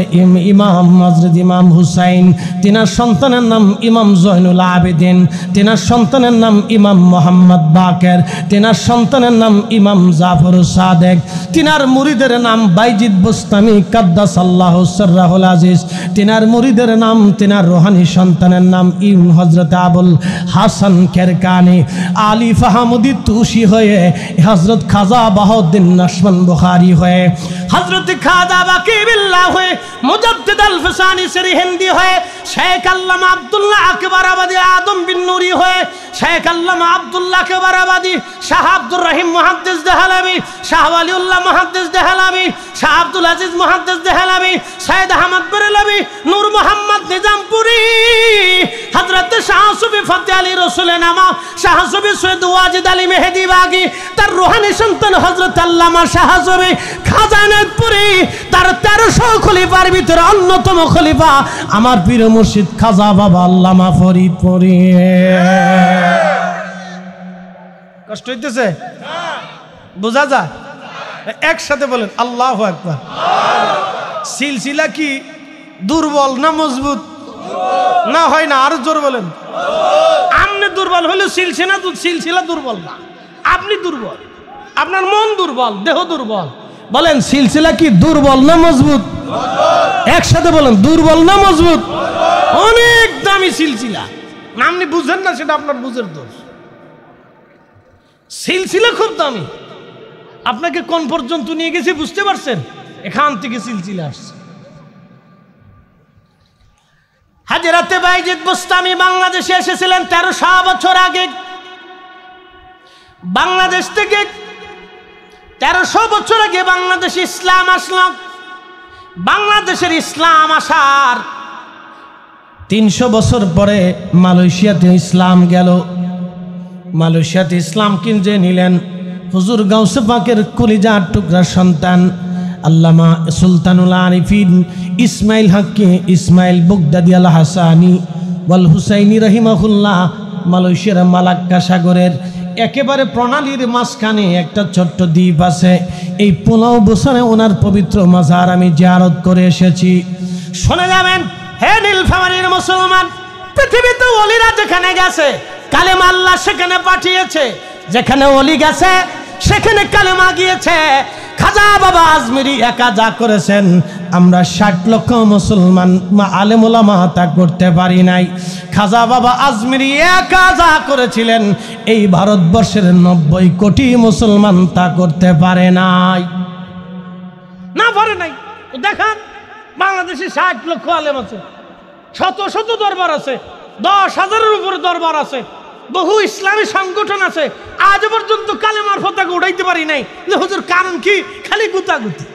ইমাম হুসাইন, তেনার সন্তানের নাম ইমাম জয়নুল আবেদিন, তেনার সন্তানের নাম ইমাম মোহাম্মদ বাকের, তেনার সন্তানের নাম ইমাম জাফর সাদেক, তিনার মুরিদের নাম বাইজিদ বোস্তামি কাদ্দাসাল্লাহু সিররাহুল আজিজ, তিনার মুরিদের নাম, তিনার রোহানি সন্তানের নাম হযরত আবুল হাসান কেরকানি, আলী ফাহামুদি তুষি হয়ে হযরত খাজা বাহাউদ্দিন নাশমান বুখারী হয়ে, হযরত খাজা বাকি বিল্লাহ হয়ে, মুজাদ্দিদ আল ফিসানি সিরহিন্দি হয়ে, শেখ আল্লামা আব্দুল্লাহ আকবর আবাদি আদম বিন নুরি হয়ে, শেখ আল্লামা আব্দুল্লাহ আকবর আবাদি, শাহ আব্দুর রহিম মুহাদ্দিস দেহলাবি, শাহ ওয়ালিউল্লাহ মুহাদ্দিস দেহলাবি, শাহ আব্দুল আজিজ মুহাদ্দিস দেহলাবি, সৈয়দ আহমদ বেরেলভি, নূর মোহাম্মদ নিজামপুরি, হযরত শাহ সুফি ফতেহ আলী রসুলের নামা, শাহ সুফি সৈয়দ ওয়াজিদ আলী মেহেদি বাগী, তার রুহানি সন্তান হযরত আল্লামা শাহ সুফি খাজা ইনায়েতপুরী, তার 1300 খলিফার ভিতরে অন্যতম খলিফা আমার পীর মুর্শিদ খাজা বাবা আল্লামা ফরিদপুরী। কষ্ট হইতেছে? বোঝা যায়? একসাথে বলেন আল্লাহু আকবার। সিলসিলা কি দুর্বল না মজবুত? না হয় না, আরো জোর বলেন। আপনি দুর্বল হলে সিলসিলা দুর্বল না, আপনি দুর্বল, আপনার মন দুর্বল, দেহ দুর্বল। বলেন সিলসিলা কি দুর্বল না মজবুত? একসাথে বলেন দুর্বল না মজবুত? অনেক দামি সিলসিলা, আপনি বুঝেন না, সেটা আপনার বুঝের দোষ। সিলসিলা খুব দামি। আপনাকে কোন পর্যন্ত নিয়ে গেছে বুঝতে পারছেন? এখান থেকে সিলসিলা আসছে। হাজরাতে বাইজিদ বোস্তামি বাংলাদেশে এসেছিলেন 1300 বছর আগে। বাংলাদেশ থেকে 1300 বছর আগে বাংলাদেশে ইসলাম আসলো। বাংলাদেশের ইসলাম আসার 300 বছর পরে মালয়েশিয়াতে ইসলাম গেল। মালয়েশিয়াতে ইসলাম কিনে নিলেন হুজুর গাউসে পাকের কলিজার টুকরা সন্তান আল্লামা সুলতানুল আরিফিন ইসমাইল হাক্কি ইসমাইল বুগদাদি আল হাসানি ওয়াল হুসাইনি রহিমাহুল্লাহ। মালয়েশিয়ার মালাক্কা সাগরের একেবারে প্রণালীর মাঝখানে একটা ছোট্ট দ্বীপ আছে। এই 15 বছরে ওনার পবিত্র মাজার আমি জিয়ারত করে এসেছি। শুনে যাবেন হে নীলফামারীর মুসলমান, পৃথিবীতে ওলিরা যেখানে গেছে কালেমা আল্লাহ সেখানে পাঠিয়েছে, যেখানে ওলি গেছে সেখানে কালেমা গিয়েছে। খাজা বাবা আজমিরি একা যা করেছেন আমরা 60 লক্ষ মুসলমান আলেম ওলামা তা করতে পারি নাই। খাজা বাবা আজমিরি একা যা করেছিলেন এই ভারতবর্ষের 90 কোটি মুসলমান তা করতে পারে নাই, না পারে নাই। দেখেন বাংলাদেশে 60 লক্ষ আলেম আছে, শত শত দরবার আছে, 10,000-এর উপরে দরবার আছে, বহু ইসলামী সংগঠন আছে, আজ পর্যন্ত কালেমার পতাকা উড়াইতে পারি নাই। হুজুর কারণ কি? খালি গুতাগুতি,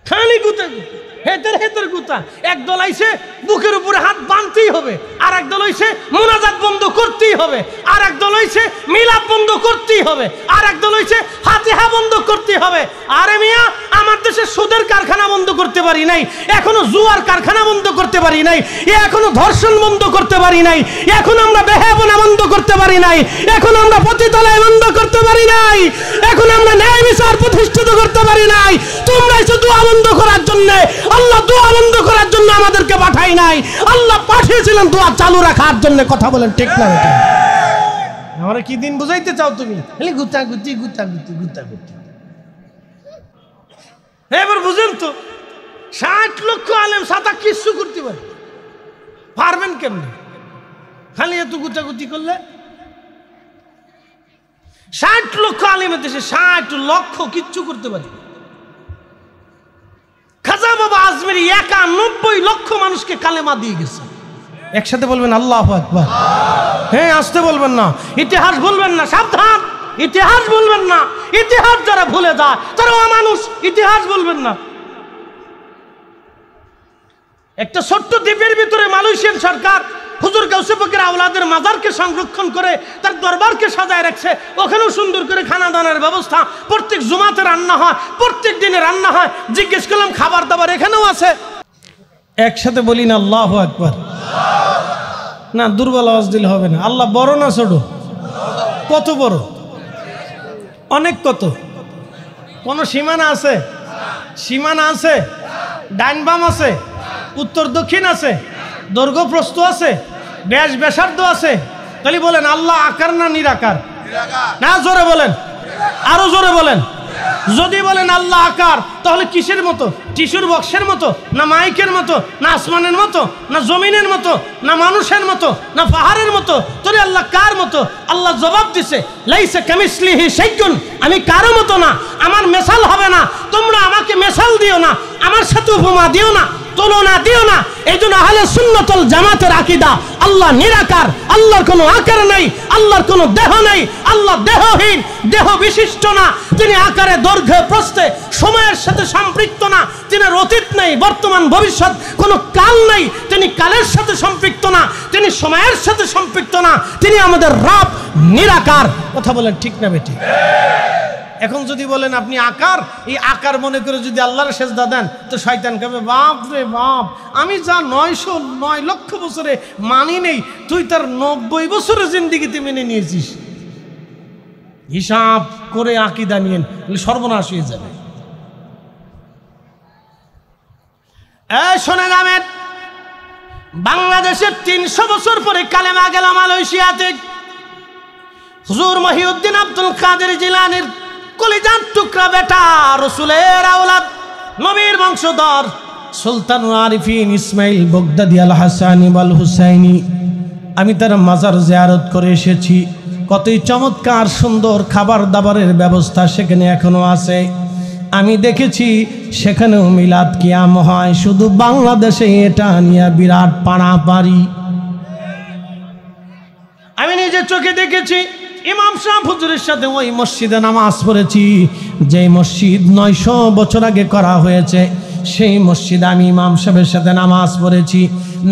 খালি গুতাগুতি, হেতের হেতের গুতা। একদল আইছে বুকের উপরে হাত বাঁধতেই হবে, আর একদল হইছে মুনাজাত বন্ধ করতেই হবে, আর একদল হইছে মিলাদ বন্ধ করতেই হবে, আর একদল হইছে ফাতিহা বন্ধ করতে হবে। আরে মিয়া, আমার দেশে সুদের কারখানা বন্ধ করতে পারি নাই, এখনো জুয়ার কারখানা বন্ধ করতে পারি নাই, এখনো ধর্ষণ বন্ধ করতে পারি নাই, এখন আমরা বেহায়াপনা বন্ধ করতে পারি নাই, এখন আমরা পতিতালয় বন্ধ করতে পারি নাই, এখন আমরা ন্যায় বিচার প্রতিষ্ঠিত করতে পারি নাই। তোমরা এসে দোয়া বন্ধ করার জন্য, আল্লাহ দোয়া বন্ধ করার জন্য আমাদেরকে পাঠাই নাই, আল্লাহ পাঠিয়েছিলেন দোয়া চালু রাখার জন্য। কথা বলেন ঠিক না? আমরা কি দিন বুঝাইতে চাও তুমি? গুতাগুতি গুতাগুতি গুতাগুতি। এবার বুঝেন তো, 60 লক্ষ আলেম সাতা কিছু করতে পারবেন কেমনি? খালি এত গুতাগুতি করলে 60 লক্ষ আলেমের দেশে 60 লক্ষ কিচ্ছু করতে পারি। খাজা বাবা আজমিরি একা 90 লক্ষ মানুষকে কালেমা দিয়ে গেছে। একসাথে বলবেন আল্লাহু আকবার। হ্যাঁ, আসতে বলবেন না, ইতিহাস বলবেন না, সাবধান, ইতিহাস বলবেন না। ইতিহাস যারা ভুলে যায় তারা অমানুষ, ইতিহাস বলবেন না। একটা ছোট্ট দ্বীপের ভিতরে মালয়েশিয়ান সরকার হুজুর গাউসে পাকের আওলাদের মাজারকে সংরক্ষণ করে তার দরবারকে সাজায় রাখছে, ওখানেও সুন্দর করে খানা দানার ব্যবস্থা, প্রত্যেক জুমাতে রান্না হয়, প্রত্যেক দিনে রান্না হয়। জিজ্ঞেস করলাম খাবার দাবার এখানেও আছে? একসাথে বলি না আল্লাহু আকবার। না, দুর্বল আওয়াজ দিলে হবে না। আল্লাহ বড় না ছোট? কত বড়? অনেক। কত? কোন সীমানা আছে? সীমানা আছে, ডাইন বাম আছে, উত্তর দক্ষিণ আছে, দৈর্ঘ্য প্রস্থ আছে, ব্যাস ব্যাসার্ধ আছে। তাহলে বলেন আল্লাহ আকার না নিরাকার? না, জোরে বলেন, আরো জোরে বলেন। যদি বলেন আল্লাহ আকার, তাহলে কিসের মতো? টিস্যুর বক্সের মতো, না মাইকের মতো, না আসমানের মতো, না জমিনের মতো, না মানুষের মতো, না পাহাড়ের মতো? তাহলে আল্লাহ কার মতো? আল্লাহ জবাব দিছে, লাইসা কামিসলিহি শাইউন, আমি কারো মতো না, আমার মেসাল হবে না। তোমরা আমাকে মেসাল দিও না, আমার সাথে উপমা দিও না, তুলনা দিও না। এই জন্য আহলে সুন্নাত ওয়াল জামাতের আকীদা, আল্লাহ নিরাকার, আল্লাহর কোনো আকার নাই, আল্লাহর কোনো দেহ নাই, আল্লাহ দেহহীন, দেহ বিশিষ্ট না, তিনি আকারে দৈর্ঘ্যে প্রস্থে সময়ের সাথে সম্পৃক্ত না, তিনি অতীত নাই, বর্তমান ভবিষ্যৎ কোনো কাল নাই, তিনি কালের সাথে সম্পৃক্ত না, তিনি সময়ের সাথে সম্পৃক্ত না, তিনি আমাদের রব, নিরাকার। কথা বলেন ঠিক না বেটি? এখন যদি বলেন আপনি আকার, এই আকার মনে করে যদি আল্লাহর সেজদা দেন তো শয়তান কবে, বাপ রে বাপ, আমি যা 909 লক্ষ বছরে মানি নেই, তুই তার 90 বছরের জিন্দিগিতে মেনে নিয়েছিস। হিসাব করে আকীদা নিয়েন, সর্বনাশ হয়ে যাবে। শোনে যাবেন, বাংলাদেশের 300 বছর পরে কালেমা গেল মালয়েশিয়াতে। হুজুর মহিউদ্দিন আব্দুল কাদের জিলানীর কলিজার টুকরা বেটা, রসুলের আওলাদ, নবীর বংশধর সুলতানুল আরিফিন ইসমাইল বগদাদি আল হাসানি ওয়াল হুসাইনি, আমি তার মাজার জিয়ারত করে এসেছি। কতই চমৎকার সুন্দর খাবার দাবারের ব্যবস্থা সেখানে এখনো আছে। আমি দেখেছি সেখানেও মিলাদ কিয়াম হয়। শুধু বাংলাদেশে এটা নিয়ে বিরাট পাড়াপাড়ি। আমি নিজের চোখে দেখেছি। ইমাম সাহেব হুজুরের সাথে ওই মসজিদে নামাজ পড়েছি, যে মসজিদ 900 বছর আগে করা হয়েছে, সেই মসজিদে আমি ইমাম সাহেবের সাথে নামাজ পড়েছি।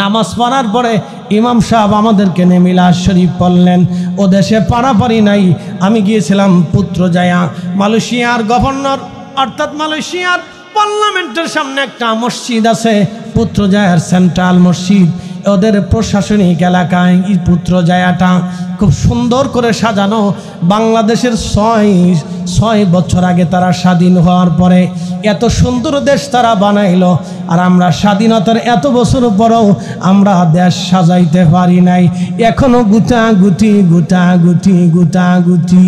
নামাজ পড়ার পরে ইমাম সাহেব আমাদেরকে নিয়ে মিলাদ শরীফ পড়লেন। ও দেশে পাড়াপাড়ি নাই। আমি গিয়েছিলাম পুত্রজায়া, মালয়েশিয়ার গভর্নর অর্থাৎ মালয়েশিয়ার পার্লামেন্টের সামনে একটা মসজিদ আছে, পুত্রজায়ার সেন্ট্রাল মসজিদ। ওদের প্রশাসনিক এলাকায় পুত্র জায়াটা খুব সুন্দর করে সাজানো। বাংলাদেশের ছয় বছর আগে তারা স্বাধীন হওয়ার পরে এত সুন্দর দেশ তারা বানাইলো, আর আমরা স্বাধীনতার এত বছর পরেও আমরা দেশ সাজাইতে পারি নাই। এখনো গুটাগুটি গুটাগুটি গুটাগুটি,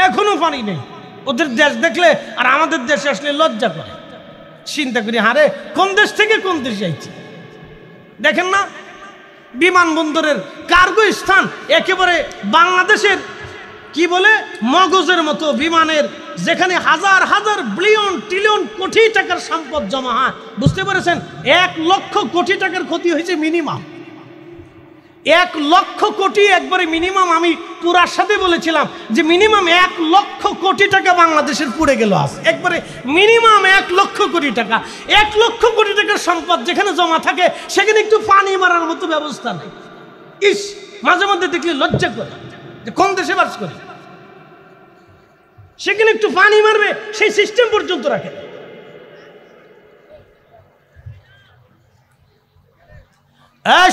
এখনো পারি নেই। ওদের দেশ দেখলে আর আমাদের দেশে আসলে লজ্জা করে। চিন্তা করি, হারে কোন দেশ থেকে কোন দেশে আইছি। দেখেন না, বিমানবন্দরের কার্গো স্থান একেবারে বাংলাদেশের কি বলে মগজের মতো বিমানের, যেখানে হাজার হাজার বিলিয়ন ট্রিলিয়ন কোটি টাকার সম্পদ জমা হয়। বুঝতে পেরেছেন, 1 লক্ষ কোটি টাকার ক্ষতি হয়েছে মিনিমাম। 1 লক্ষ কোটি একবারে মিনিমাম। আমি পুরার সাথে বলেছিলাম যে মিনিমাম 1 লক্ষ কোটি টাকা বাংলাদেশের পুড়ে গেল আজ, একবারে মিনিমাম 1 লক্ষ কোটি টাকা। 1 লক্ষ কোটি টাকার সম্পদ যেখানে জমা থাকে সেখানে একটু পানি মারার মতো ব্যবস্থা নেই। ইস, মাঝে মধ্যে দেখলে লজ্জা করে যে কোন দেশে বাস করি, সেখানে একটু পানি মারবে সেই সিস্টেম পর্যন্ত রাখে।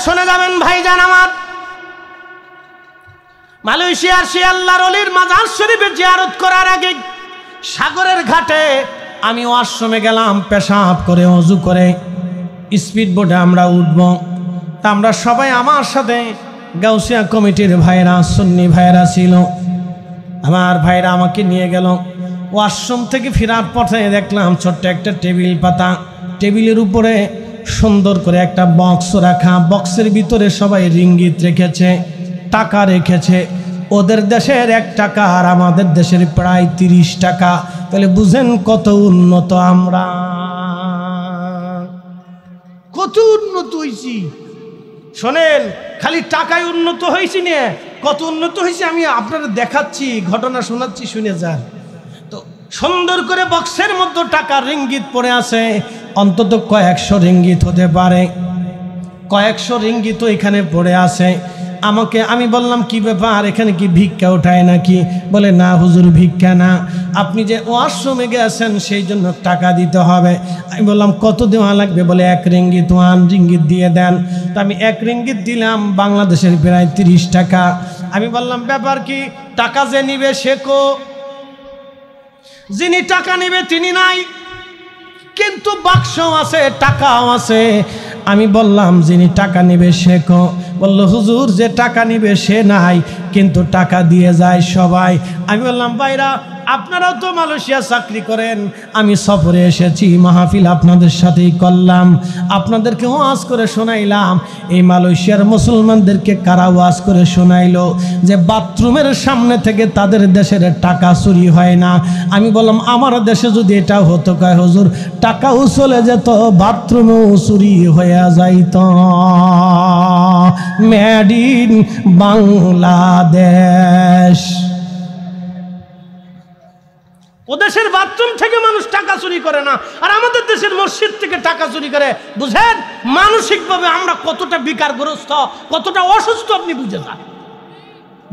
শোনে যাবেন ভাইজান আমার, মালয়েশিয়ার সে আল্লাহর ওলির মাজার শরীফে জিয়ারত করার আগে সাগরের ঘাটে আমি ওয়াশরুমে গেলাম, পেশাব করে ওযু করে স্পিড বোটে আমরা উঠব। তা আমরা সবাই, আমার সাথে গাউসিয়া কমিটির ভাইরা, সুন্নি ভাইরা ছিল। আমার ভাইরা আমাকে নিয়ে গেল। ওয়াশরুম থেকে ফেরার পথে দেখলাম ছোট্ট একটা টেবিল পাতা, টেবিলের উপরে সুন্দর করে একটা বক্স রাখা, বক্সের ভিতরে সবাই রিঙ্গিত রেখেছে, টাকা রেখেছে। ওদের দেশের 1 টাকা আর আমাদের দেশের প্রায় 30 টাকা। তাহলে বুঝেন কত উন্নত আমরা, কত উন্নত হয়েছি। শোনেন, খালি টাকায় উন্নত হয়েছি না, কত উন্নত হয়েছি আমি আপনারা দেখাচ্ছি, ঘটনা শোনাচ্ছি, শুনে যান। তো সুন্দর করে বক্সের মধ্যে টাকা রিঙ্গিত পড়ে আছে, অন্তত কয়েকশো রিঙ্গিত হতে পারে, কয়েকশো রিঙ্গিত এখানে পড়ে আছে। আমি বললাম কি ব্যাপার, এখানে কি ভিক্ষা ওঠায় নাকি? বলে না হুজুর, ভিক্ষা না, আপনি যে ওয়াশরুমে গেছেন সেই জন্য টাকা দিতে হবে। আমি বললাম কত দেওয়া লাগবে? বলে 1 রিঙ্গিত, 1 রিঙ্গিত দিয়ে দেন। তো আমি 1 রিঙ্গিত দিলাম, বাংলাদেশের প্রায় 30 টাকা। আমি বললাম ব্যাপার কি? টাকা যে নিবে সে কো? যিনি টাকা নিবে তিনি নাই, কিন্তু বাক্স আছে, টাকাও আছে। আমি বললাম যিনি টাকা নেবে সে কো? বলল হুজুর যে টাকা নেবে সে নাই, কিন্তু টাকা দিয়ে যায় সবাই। আমি বললাম ভাইরা, আপনারাও তো মালয়েশিয়া চাকরি করেন, আমি সফরে এসেছি, মাহফিল আপনাদের সাথেই করলাম, আপনাদেরকে ওয়াজ করে শোনাইলাম। এই মালয়েশিয়ার মুসলমানদেরকে কারা ওয়াজ করে শোনাইলো যে বাথরুমের সামনে থেকে তাদের দেশের টাকা চুরি হয় না। আমি বললাম আমার দেশে যদি এটা হতো, কয় হুজুর টাকাও চলে যেত, বাথরুমেও চুরি হয়ে যাইত। Made in Bangladesh. ওদেশের বাথরুম থেকে মানুষ টাকা চুরি করে না, আর আমাদের দেশের মসজিদ থেকে টাকা চুরি করে। বুঝেন মানসিকভাবে আমরা কতটা বিকারগ্রস্ত, কতটা অসুস্থ আপনি বুঝে যান।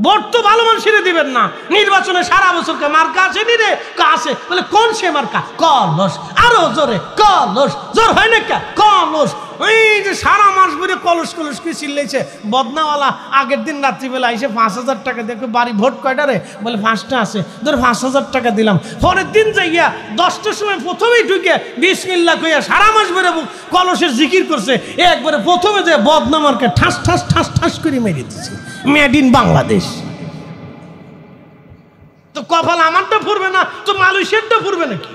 ভোট তো ভালো মানুষের দিবেন না, নির্বাচনে সারা বছরকে মার্কা আছে নি রে? আছে। বলে কোন সে মার্কা? কলস। আরো জোরে কলস। জোর হয় না কে? কলস। ওই যে সারা মাস ধরে কলস কলস কি চিল্লাইছে। বদনাওয়ালা আগের দিন রাত্রিবেলা এসে 5000 টাকা দেখো, বাড়ি ভোট কয়টা রে? বলে 5টা আছে। ধর 5000 টাকা দিলাম। পরের দিন যাইয়া 10টার সময় প্রথমেই ঢুকে বিসমিল্লাহ কইয়া সারা মাস ধরে কলসের জিকির করছে। একবারে প্রথমে যে বদনামারকে ঠাস ঠাস ঠাস ঠাস করে মেরে দিচ্ছে। Made in Bangladesh. তো কপাল আমারটা ফুরবে না তো মালয়েশিয়ারটা ফুরবে নাকি?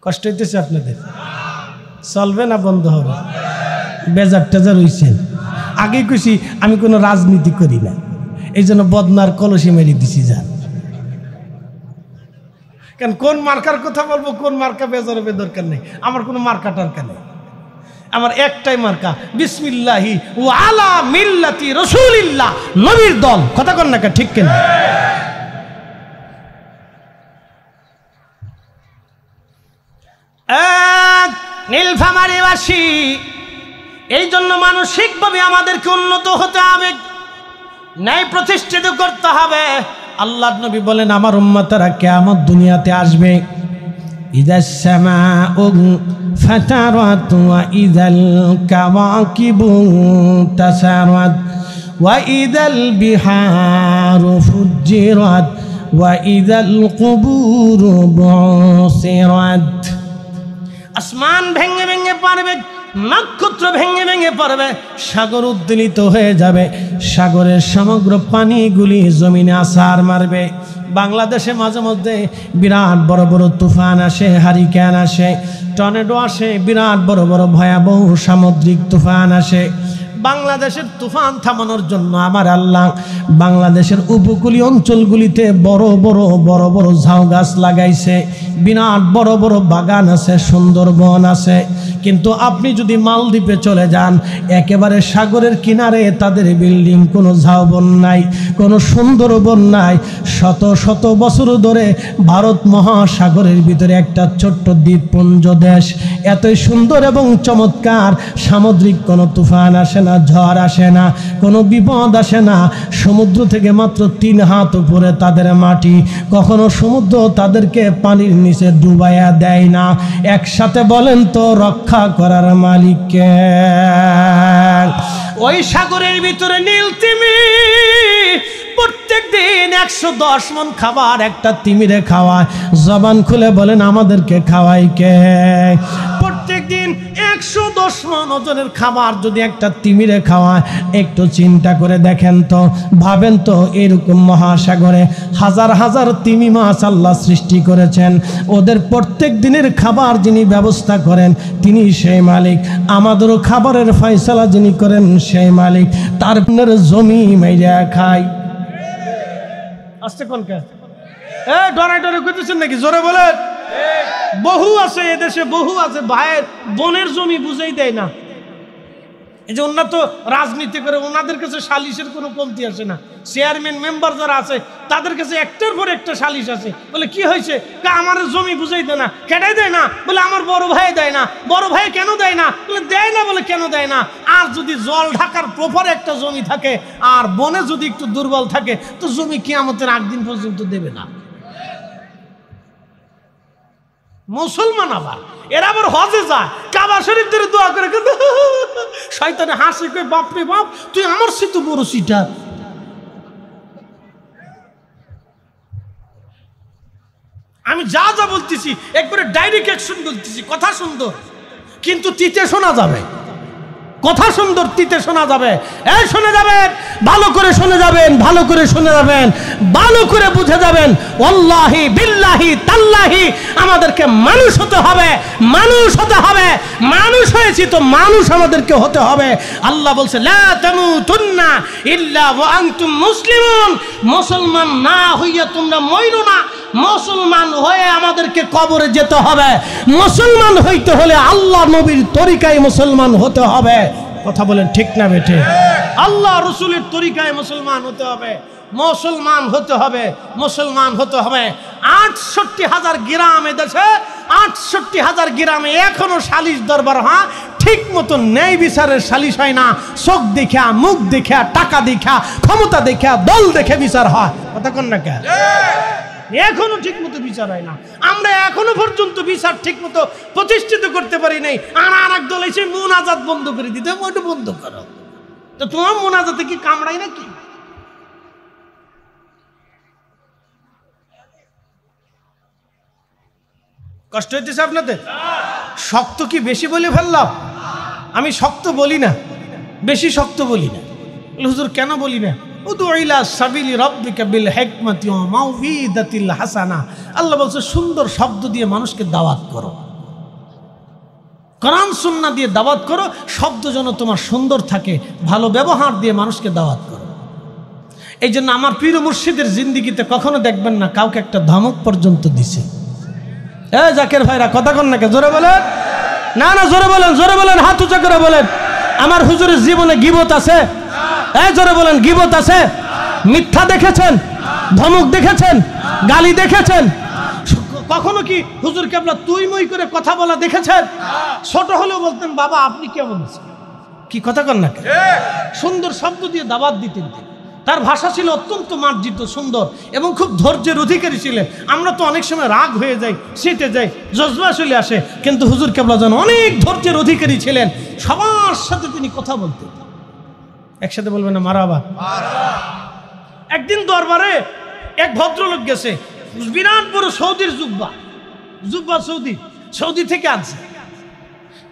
কষ্ট হইতেছে আপনাদের? চলবে না বন্ধ হবে? বেজার টেজার হইছেন? আগেই কইছি আমি কোনো রাজনীতি করি না, এই জন্য বদনার কলসি মেরে দিছি। যান কেন, কোন মার্কার কথা বলবো, কোন মার্কা বেজার হবে দরকার নেই। আমার কোনো মার্কা টার্কা নেই, আমার একটাই মার্কা, বিসমিল্লাহি ওয়া আলা মিল্লাতি রাসূলিল্লাহ, নবীর দল। কথা কন না, ঠিক কেন? নীলফামারীবাসী, এই জন্য মানসিকভাবে আমাদেরকে উন্নত হতে হবে, ন্যায় প্রতিষ্ঠিত করতে হবে। আল্লাহর নবী বলেন আমার উম্মতরা কিয়ামত দুনিয়াতে আসবে, ইযাস সামাউ ফাতারাত ওয়া ইযাল কাওয়াকিবু তাসারাত ওয়া ইযাল বিহারু ফুজ্জিরাত ওয়া ইযাল কুবুরু বুসিরাত। আসমান ভেঙে ভেঙে পড়বে, নক্ষত্র ভেঙে ভেঙে পড়বে, সাগর উদ্বেলিত হয়ে যাবে, সাগরের সমগ্র পানিগুলি জমিনে আছাড় মারবে। বাংলাদেশে মাঝে মধ্যে বিরাট বড় বড় তুফান আসে, হারিকেন আসে, টর্নেডো আসে, বিরাট বড় বড় ভয়াবহ সামুদ্রিক তুফান আসে। বাংলাদেশের তুফান থামানোর জন্য আমার আল্লাহ বাংলাদেশের উপকূলীয় অঞ্চলগুলিতে বড় বড় বড় বড় ঝাউ গাছ লাগাইছে, বিরাট বড় বড় বাগান আছে, সুন্দরবন আছে। কিন্তু আপনি যদি মালদ্বীপে চলে যান, একেবারে সাগরের কিনারে তাদের বিল্ডিং, কোনো ঝাউবন নাই, কোনো সুন্দরবন নাই। শত শত বছর ধরে ভারত মহাসাগরের ভিতরে একটা ছোট্ট দ্বীপপুঞ্জ দেশ, এতই সুন্দর এবং চমৎকার, সামুদ্রিক কোনো তুফান আসে না, ঝড় আসে না, কোনো বিপদ আসে না। সমুদ্র থেকে মাত্র 3 হাত উপরে তাদের মাটি, কখনো সমুদ্র তাদেরকে পানির নিচে ডুবাইয়া দেয় না। একসাথে বলেন তো রক্ষা করার মালিক কে? ওই সাগরের ভিতরে নীল তিমির প্রত্যেক দিন 110 মণ খাবার একটা তিমিরে খাওয়ায়। জবান খুলে বলেন আমাদেরকে খাওয়াই কে? প্রত্যেক দিন 110 মণ ওজনের খাবার যদি একটা তিমিরে খাওয়ায়, একটু চিন্তা করে দেখেন তো, ভাবেন তো, এরকম মহাসাগরে হাজার হাজার তিমি মাছ আল্লাহ সৃষ্টি করেছেন, ওদের প্রত্যেক দিনের খাবার যিনি ব্যবস্থা করেন তিনি সেই মালিক। আমাদেরও খাবারের ফয়সালা যিনি করেন সেই মালিক। তার জমি মেরা খায়। আসতে কোনকে ডরাই ডরে করতেছেন নাকি? জোরে বলেন। বহু আছে এদেশে, বহু আছে ভাইয়ের বোনের জমি বুঝেই দেয় না। এই যে ওনারা তো রাজনীতি করে, ওনাদের কাছে সালিশের কোনো কমতি আসে না। চেয়ারম্যান মেম্বার যারা আছে তাদের কাছে একটার পর একটা সালিশ আছে। বলে কি হয়েছে? আমার জমি বুঝাই দেয় না। কেটাই দেয় না? বলে আমার বড় ভাই দেয় না। বড় ভাই কেন দেয় না? বলে দেয় না। বলে কেন দেয় না? আর যদি জল ঢাকার প্রপার একটা জমি থাকে আর বনে যদি একটু দুর্বল থাকে, তো জমি কিয়ামতের 8 দিন পর্যন্ত দেবে না। মুসলমান আবার এরা আবার হজে যায়, কাবা শরীফ ধরে দোয়া করে, কিন্তু শয়তানে হাসি কই, বাপরে বাপ তুই আমার সিটু বড় সিটা। আমি যা যা বলতেছি একবারে ডাইরেক্ট অ্যাকশন বলতেছি। কথা সুন্দর কিন্তু তিতে শোনা যাবে, কথা সুন্দর তিতে শোনা যাবে। এই শুনে যাবেন, ভালো করে শুনে যাবেন, ভালো করে শুনে যাবেন, ভালো করে বুঝে যাবেন। ওয়াল্লাহি বিল্লাহি তাল্লাহি আমাদেরকে মানুষ হতে হবে, মানুষ হতে হবে। মানুষ হয়েছি তো মানুষ আমাদেরকে হতে হবে। আল্লাহ বলছে লা তামুতুন্না ইল্লা ওয়া আনতুম মুসলিমুন। মুসলমান না হইয়া তোমরা মইরো না। মুসলমান হয়ে আমাদেরকে কবরে যেতে হবে। মুসলমান হইতে হলে আল্লাহ নবীর তরিকায় মুসলমান হতে হবে। কথা বলেন ঠিক না বেঠে? আল্লাহ রসুলের তরিকায় মুসলমান হতে হবে, মুসলমান হতে হবে, মুসলমান হতে হবে। ৬৮,০০০ গ্রাম এদেশে, ৬৮,০০০ গ্রামে এখনো সালিশ দরবার হয় ঠিক মতো ন্যায় বিচারের সালিশ হয় না। চোখ দেখা, মুখ দেখা, টাকা দেখা, ক্ষমতা দেখা, দল দেখে বিচার হয়। কথা কোন না কেন? এখনো ঠিক মতো বিচার হয় না। আমরা এখনো পর্যন্ত বিচার ঠিক মতো প্রতিষ্ঠিত করতে পারি নাই। আর এক দল এসে মুনাজাত বন্ধ করে দিতে, ওটা বন্ধ করো। তো তোমার মুনাজাতে কি কামড়াই নাকি? কষ্ট হইতেছে আপনাদের? শক্ত কি বেশি বলে ফেললাম? আমি শক্ত বলি না, বেশি শক্ত বলি না। হুজুর কেন বলি না? আল্লাহ বলছে সুন্দর শব্দ দিয়ে মানুষকে দাওয়াত করো, কোরআন সুন্নাহ দিয়ে দাওয়াত করো। শব্দ যেন তোমার সুন্দর থাকে, ভালো ব্যবহার দিয়ে মানুষকে দাওয়াত করো। এই জন্য আমার পীর মুর্শিদের জিন্দিগিতে কখনো দেখবেন না কাউকে একটা ধমক পর্যন্ত দিছে। জাকের ভাইরা কথা কন নাকি? জোরে বলেন না, না জোরে বলেন, জোরে বলেন, হাত উঁচা করে বলেন। আমার হুজুরের জীবনে গীবত আছে? জোরে বলেন, গীবত আছে? মিথ্যা দেখেছেন? ধমক দেখেছেন? গালি দেখেছেন? কখনো কি হুজুর কেবলা তুই মুই করে কথা বলা দেখেছেন? ছোট হলেও বলতেন বাবা আপনি কেমন আছেন, কি কথা কন না? সুন্দর শব্দ দিয়ে দাওয়াত দিতেন। তার ভাষা ছিল অত্যন্ত মার্জিত, সুন্দর এবং খুব ধৈর্যের অধিকারী ছিলেন। আমরা তো অনেক সময় রাগ হয়ে যাই, শীতে যাই, জজবা চলে আসে, কিন্তু হুজুর কেবলা যেন অনেক ধৈর্যের অধিকারী ছিলেন। সবার সাথে তিনি কথা বলতেন। একসাথে বলবেন না মারহাবা। একদিন দরবারে এক ভদ্রলোক গেছে, বিরাট বড় সৌদির জুব্বা, সৌদি থেকে আনছে,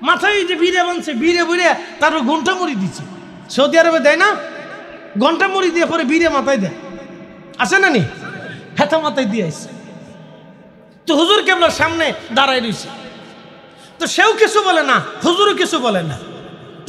মাথায় যে বিড়ে বানছে, বিড়ে বুড়ে তার ঘন্টা মুড়ি দিচ্ছে। সৌদি আরবে দেয় না, ঘন্টা মুড়ি দিয়ে পরে বিড়ে মাথায় দেয়, আছে না নি, হেথা মাথায় দিয়ে আসছে। তো হুজুর কেবলার সামনে দাঁড়ায় রয়েছে, তো সেও কিছু বলে না, হুজুরও কিছু বলে না।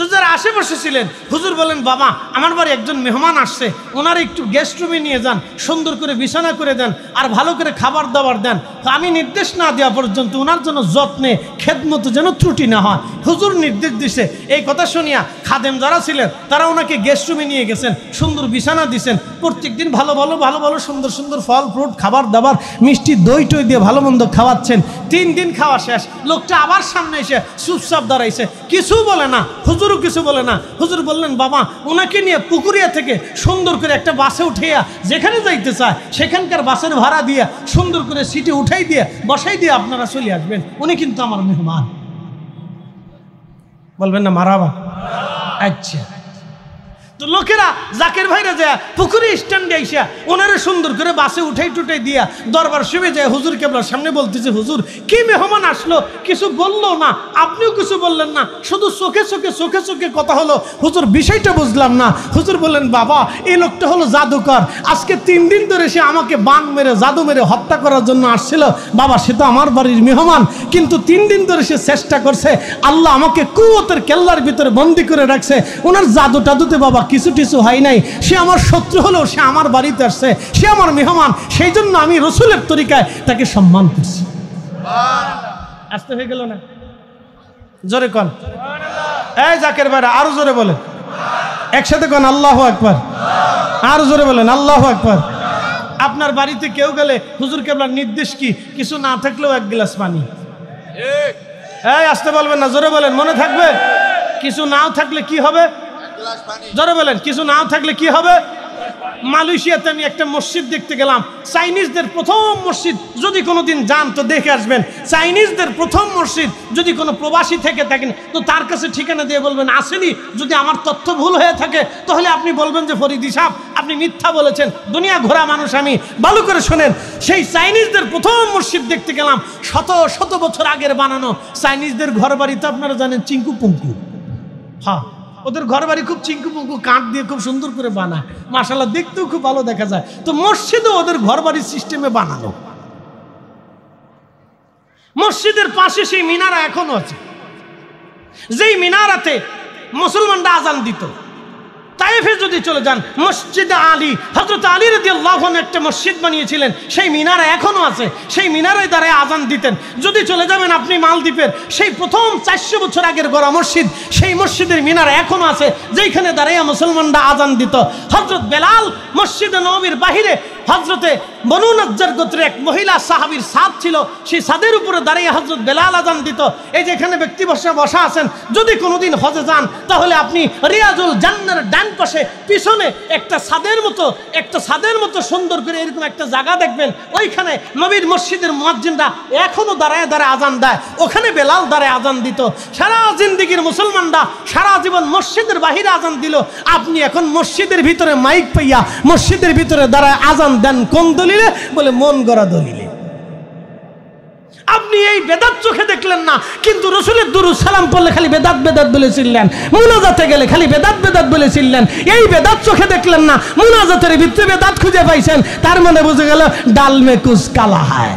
তো যারা আশেপাশে ছিলেন, হুজুর বলেন, বাবা আমার বাড়ি একজন মেহমান আসছে, ওনার একটু গেস্ট রুমে নিয়ে যান, সুন্দর করে বিছানা করে দেন, আর ভালো করে খাবার দাবার দেন। আমি নির্দেশ না দেওয়া পর্যন্ত ওনার জন্য যত্নে খেদমত যেন ত্রুটি না হয়। হুজুর নির্দেশ দিছে। এই কথা শুনিয়া খাদেম যারা ছিলেন তারা ওনাকে গেস্ট রুমে নিয়ে গেছেন, সুন্দর বিছানা দিছেন, প্রত্যেকদিন ভালো ভালো সুন্দর সুন্দর ফল ফ্রুট খাবার দাবার, মিষ্টি দই টই দিয়ে ভালো মন্দ খাওয়াচ্ছেন। 3 দিন খাওয়া শেষ, লোকটা আবার সামনে এসে চুপচাপ দাঁড়াইছে, কিছু বলে না, হুজুরও কিছু বলে না। হুজুর বললেন, বাবা ওনাকে নিয়ে পুকুরিয়া থেকে সুন্দর করে একটা বাসে উঠাইয়া যেখানে যাইতে চায় সেখানকার বাসের ভাড়া দিয়া সুন্দর করে সিটে উঠাই দিয়ে বসাই দিয়ে আপনারা চলে আসবেন, উনি কিন্তু আমার মেহমান। বলবেন না মারহাবা। আচ্ছা, তো লোকেরা জাকের ভাইরা যায় পুকুরি স্ট্যান্ডে আইসা ওনারে সুন্দর করে বাসে উঠাই টুটাই দিয়া দরবার শুয়ে যায় হুজুর কেবলার সামনে, বলতেছে, হুজুর কি মেহমান আসলো, কিছু বললো না, আপনিও কিছু বললেন না, শুধু চোখে চোখে কথা হলো। হুজুর বিষয়টা বুঝলাম না। হুজুর বললেন, বাবা এই লোকটা হলো জাদুকর, আজকে 3 দিন ধরে সে আমাকে বান মেরে জাদু মেরে হত্যা করার জন্য আসছিল। বাবা সে তো আমার বাড়ির মেহমান, কিন্তু 3 দিন ধরে সে চেষ্টা করছে, আল্লাহ আমাকে কুয়তের কেল্লার ভিতরে বন্দি করে রাখছে, ওনার জাদু টাদুতে বাবা কিছু টিছু হয় নাই। সে আমার শত্রু হলেও সে আমার বাড়িতে আসছে, সে আমার মেহমান, সেই জন্য আমি রসুলের তরিকায় তাকে সম্মান করছি। আসতে হয়ে গেল না? জোরে কন। এই জাকের ভাইরা আরো জোরে বলেন, একসাথে কন আল্লাহু আকবার, আরো জোরে বলেন আল্লাহু আকবার। আপনার বাড়িতে কেউ গেলে হুজুর কেবলার নির্দেশ কি, কিছু না থাকলেও 1 গ্লাস পানি। এই আসতে বলবেন না, জোরে বলেন, মনে থাকবে। কিছু নাও থাকলে কি হবে? জোরে বলেন, কিছু নাও থাকলে কি হবে? মালয়েশিয়াতে আমি একটা মসজিদ দেখতে গেলাম, চাইনিজদের প্রথম মসজিদ, যদি কোনোদিন যান তো দেখে আসবেন। চাইনিজদের প্রথম মসজিদ, যদি কোনো প্রবাসী থেকে থাকেন তো তার কাছে ঠিকানা দিয়ে বলবেন আসেনি। যদি আমার তথ্য ভুল হয়ে থাকে তাহলে আপনি বলবেন যে ফরিদি সাহেব আপনি মিথ্যা বলেছেন, দুনিয়া ঘোরা মানুষ আমি। ভালো করে শোনেন, সেই চাইনিজদের প্রথম মসজিদ দেখতে গেলাম, শত বছর আগের বানানো। চাইনিজদের ঘর বাড়ি তো আপনারা জানেন চিঙ্কু পুঙ্কু, হ্যাঁ ওদের ঘর বাড়ি খুব চিঙ্কু পুঙ্কু, কাঠ দিয়ে খুব সুন্দর করে বানায়, মাশাআল্লাহ দেখতেও খুব ভালো দেখা যায়। তো মসজিদও ওদের ঘর বাড়ির সিস্টেমে বানানো। মসজিদের পাশে সেই মিনারা এখনো আছে, যেই মিনারাতে মুসলমানরা আজান দিত। তায়েফে যদি চলে যান, মসজিদে আলী, হযরত আলী রাদিয়াল্লাহু আনহু একটা মসজিদ বানিয়েছিলেন, সেই মিনারা এখনো আছে, সেই মিনারায় দাঁড়ায় আজান দিতেন। যদি চলে যাবেন আপনি মালদ্বীপের, সেই প্রথম 400 বছর আগের গড়া মসজিদ, সেই মসজিদের মিনারা এখনো আছে, যেখানে দাঁড়াইয়া মুসলমানরা আজান দিত। হযরত বেলাল মসজিদে নববীর বাহিরে, হযরতে বনু নজ্জার গোত্রের এক মহিলা সাহাবীর ছাদ ছিল, সেই ছাদের উপরে দাঁড়িয়ে হযরত বেলাল আজান দিত। এই যে এখানে ব্যক্তি বসা আছেন, যদি কোনোদিন হজে যান তাহলে আপনি রিয়াজুল জান্নার ডান পাশে পিছনে একটা ছাদের মতো সুন্দর করে এরকম একটা জায়গা দেখবেন, ওইখানে নবীর মসজিদের মুয়াজ্জিনরা এখনো দাঁড়ায় আজান দেয়, ওখানে বেলাল দাঁড়ায় আজান দিত। সারা জিন্দেগির মুসলমানরা সারা জীবন মসজিদের বাহিরে আজান দিল, আপনি এখন মসজিদের ভিতরে মাইক পাইয়া মসজিদের ভিতরে দাঁড়ায় আজান দেন কোন দলিলে? বলে মন গড়া দলিলে। আপনি এই বেদাত চোখে দেখলেন না, কিন্তু রসুলের দুরূদ সালাম পড়লে খালি বেদাত বলে চিল্লেন, মুনাজাতে গেলে খালি বেদাত বলে চিল্লেন। এই বেদাত চোখে দেখলেন না, মুনাজাতের ভিতরে বেদাত খুঁজে পাইছেন, তার মানে বুঝে গেল ডাল মে কুছ কালা হায়।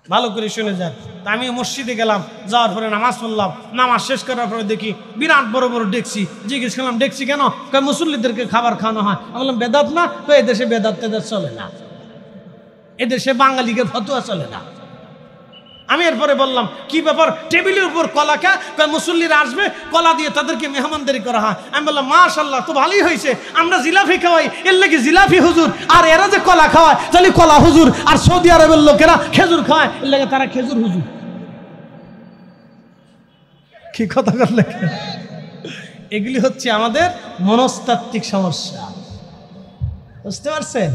ভালো করে শুনে যান। আমি মসজিদে গেলাম, যাওয়ার পরে নামাজ পড়লাম, নামাজ শেষ করার পরে দেখি বিরাট বড় ডেকছি। জিজ্ঞেস করলাম ডেকছি কেন? মুসল্লিদেরকে খাবার খাওয়ানো হয়। আমি বললাম বেদাত না? এদেশে বেদাত চলে না, এদেশে বাঙালিকে ফতোয়া চলে না। আমি এরপরে বললাম কি ব্যাপার, টেবিলের উপর কলা খা, মুসল্লিরা আসবে, কলা দিয়ে তাদেরকে মেহমানদারি করা হয়। আমি বললাম মাশাআল্লাহ, তো ভালোই হয়েছে, আমরা জিলাপি খাওয়াই, এর লাগে জিলাপি হুজুর, আর এরা যে কলা খাওয়ায় তাহলে কলা হুজুর, আর সৌদি আরবের লোকেরা খেজুর খাওয়ায়, এর লাগে তারা খেজুর হুজুর। কি কথা করলে? এগুলি হচ্ছে আমাদের মনস্তাত্ত্বিক সমস্যা, বুঝতে পারছেন?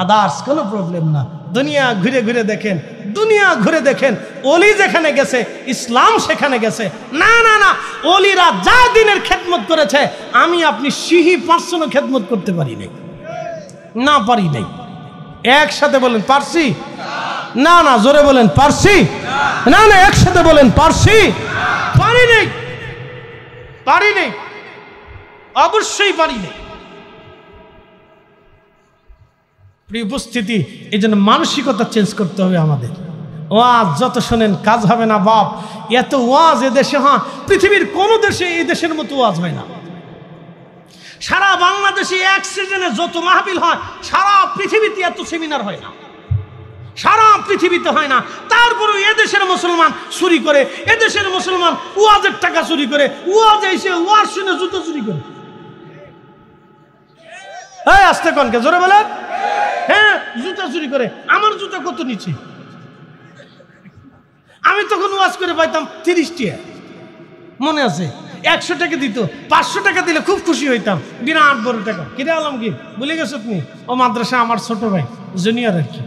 আদার্স কোনো প্রবলেম না। দুনিয়া ঘুরে ঘুরে দেখেন, দুনিয়া ঘুরে দেখেন, ওলি যেখানে গেছে ইসলাম সেখানে গেছে। না না না, ওলিরা যা দিনের খেদমত করেছে আমি আপনি সিহি 500 খেদমত করতে পারি নাই, না পারি নাই। একসাথে বলেন পারছি? না না, জোরে বলেন পারছি? না না, একসাথে বলেন পারছি? পারি নাই, পারি নাই, অবশ্যই পারি নাই। প্রিয় উপস্থিতি, এই জন্য মানসিকতা চেঞ্জ করতে হবে আমাদের। ওয়াজ যত শোনেন কাজ হবে না বাপ। এত ওয়াজ এদেশে, হ্যাঁ পৃথিবীর কোন দেশে এই দেশের মতো ওয়াজ হয় না। সারা বাংলাদেশে এক সিজনে যত মাহফিল হয় সারা পৃথিবীতে এত সেমিনার হয় না, সারা পৃথিবীতে হয় না। তারপরেও এদেশের মুসলমান চুরি করে, এদেশের মুসলমান ওয়াজের টাকা চুরি করে, ওয়াজ এসে ওয়াজ শুনে জুতো চুরি করে। এই আসতে কনকে জোরে বলেন। হ্যাঁ, জুতা চুরি করে। আমার জুতা কত নিচে? আমি তখন ওয়াজ করে পাইতাম 30 টাকা, মনে আছে? 100 টাকা দিত, 500 টাকা দিলে খুব খুশি হইতাম, বিরাট বড় টাকা। কিরে আলমগীর, ভুলে গেছো তুমি? ও মাদ্রাসা আমার ছোট ভাই, জুনিয়র আর কি।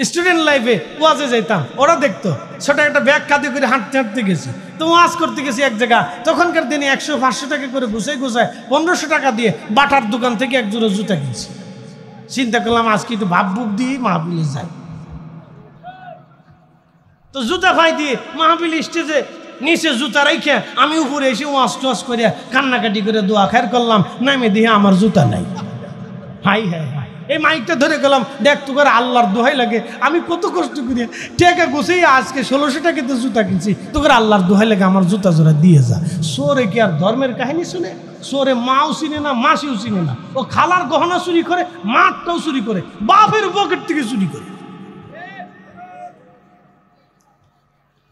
স্টুডেন্ট লাইফে ওয়াজে যাইতাম, ওরা দেখতো ছোট একটা ব্যাগ কাঁধে করে হাঁটতে হাঁটতে গেছি, তো ওয়াজ করতে গেছি এক জায়গা। তখনকার দিনে 100-500 টাকা করে গুছাই 1500 টাকা দিয়ে বাটার দোকান থেকে এক জোড়া জুতা কিনছি। চিন্তা করলাম আজকে একটু ভাব বুক দিয়ে মাহফিলে যাই। তো জুতা ফাই দিয়ে মাহফিল স্টেজে নিচে জুতা রাইখে আমি উপরে এসে ওয়াজ টোয়াজ করে কান্নাকাটি করে দোয়া খায়ের করলাম, নামে দিয়ে আমার জুতা নাই। হাই হাই হাই, এই মাইকটা ধরে গেলাম, দেখ তো করে আল্লাহর দোহাই লাগে, আমি কত কষ্ট করি টাকা গুছেই আজকে 1600 টাকাতে জুতা কিনছি, তো করে আল্লাহর দোহাই লাগে আমার জুতা জোড়া দিয়ে যা। সোরে কি আর ধর্মের কাহিনী শুনে? সোরে মাও চিনে না, মাসিও চিনে না। ও খালার গহনা চুরি করে, মাঠটাও চুরি করে, বাপের পকেট থেকে চুরি করে।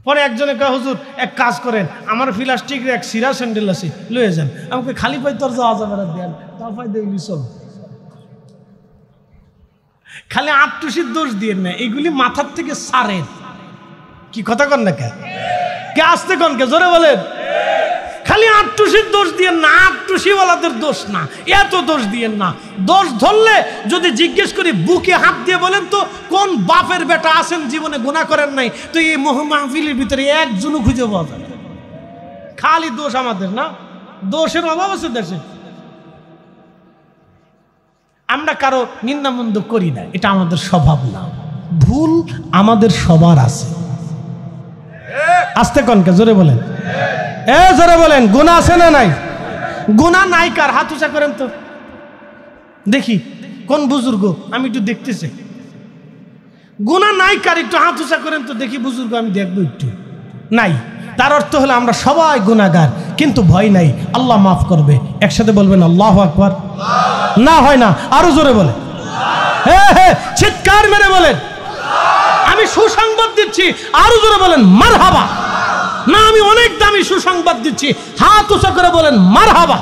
পরে একজনে কয়, হুজুর এক কাজ করেন, আমার প্লাস্টিকের এক সিরা স্যান্ডেল আছে, লয়ে যান। আমাকে খালি পাই তোর যাওয়া যাবে না, দেন তা পাই দেখলি চল। খালি আটটুসির দোষ দিয়ে না, এগুলি মাথার থেকে সারেন। কি কথা কন না কে আসতে কন কে জোরে বলেন। খালি আটটুসির দোষ দিয়ে না, আটটুসিওয়ালাদের দোষ না, এত দোষ দিয়ে না। দোষ ধরলে যদি জিজ্ঞেস করি বুকে হাত দিয়ে বলেন তো কোন বাপের বেটা আছেন জীবনে গুনাহ করেন নাই, তো এই মাহফিলের ভিতরে একজনও খুঁজে পাওয়া যাবে। খালি দোষ আমাদের না, দোষের অভাব আছে দেশে। আমরা কারো নিন্দামন্দ করি না, এটা আমাদের স্বভাব না। ভুল আমাদের সবার আছে। আস্তে কনকে জোরে বলেন, জোরে বলেন। গুনাহ আছে না নাই? গুনাহ নাই কার? হাত উঁচা করেন তো দেখি, কোন বুজুর্গ? আমি একটু দেখতেছি। গুনাহ নাই কার? একটু হাত উঁচা করেন তো দেখি বুজুর্গ, আমি দেখবো একটু। নাই, তার অর্থ হলো আমরা সবাই গুনাহগার, কিন্তু ভয় নাই, আল্লাহ মাফ করবে। একসাথে বলবেন আল্লাহু আকবার। না হয় না, আরো জোরে বলে, হ্যাঁ হ্যাঁ চিৎকার মেরে বলেন। আমি সুসংবাদ দিচ্ছি, আরো জোরে বলেন মারহাবা। না, আমি অনেক দামি সুসংবাদ দিচ্ছি, হাত উঁচা করে বলেন মারহাবা।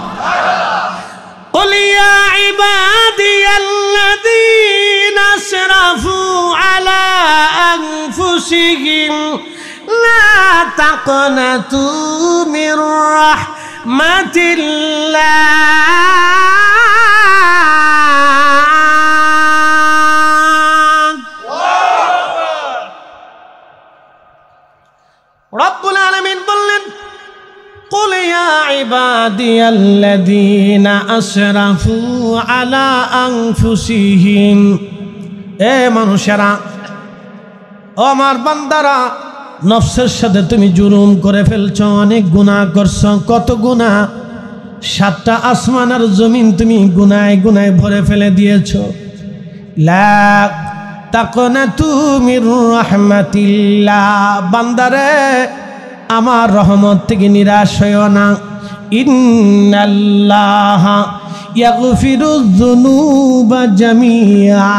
قل يا عبادي الذين اسرفوا على أنفسهم لا تقنطوا من رحمة الله রব্বুল আলামিন বললেন, قل يا عبادي الذين أسرفوا على أنفسهم। এ মানুষেরা, ও আমার বান্দারা, নফসের সাথে তুমি জুলুম করে ফেলছো, অনেক গুনাহ করছো। কত গুনাহ? 7টা আসমান আর জমিন তুমি গুনায় গুনায় ভরে ফেলে দিয়েছো। লা তাকনাতু মির রাহমাতিল্লাহ। বান্দারে, আমার রহমত থেকে নিরাশ হইও না। ইন্নাল্লাহা ইয়াগফিরুয যুনুবা জামিআ।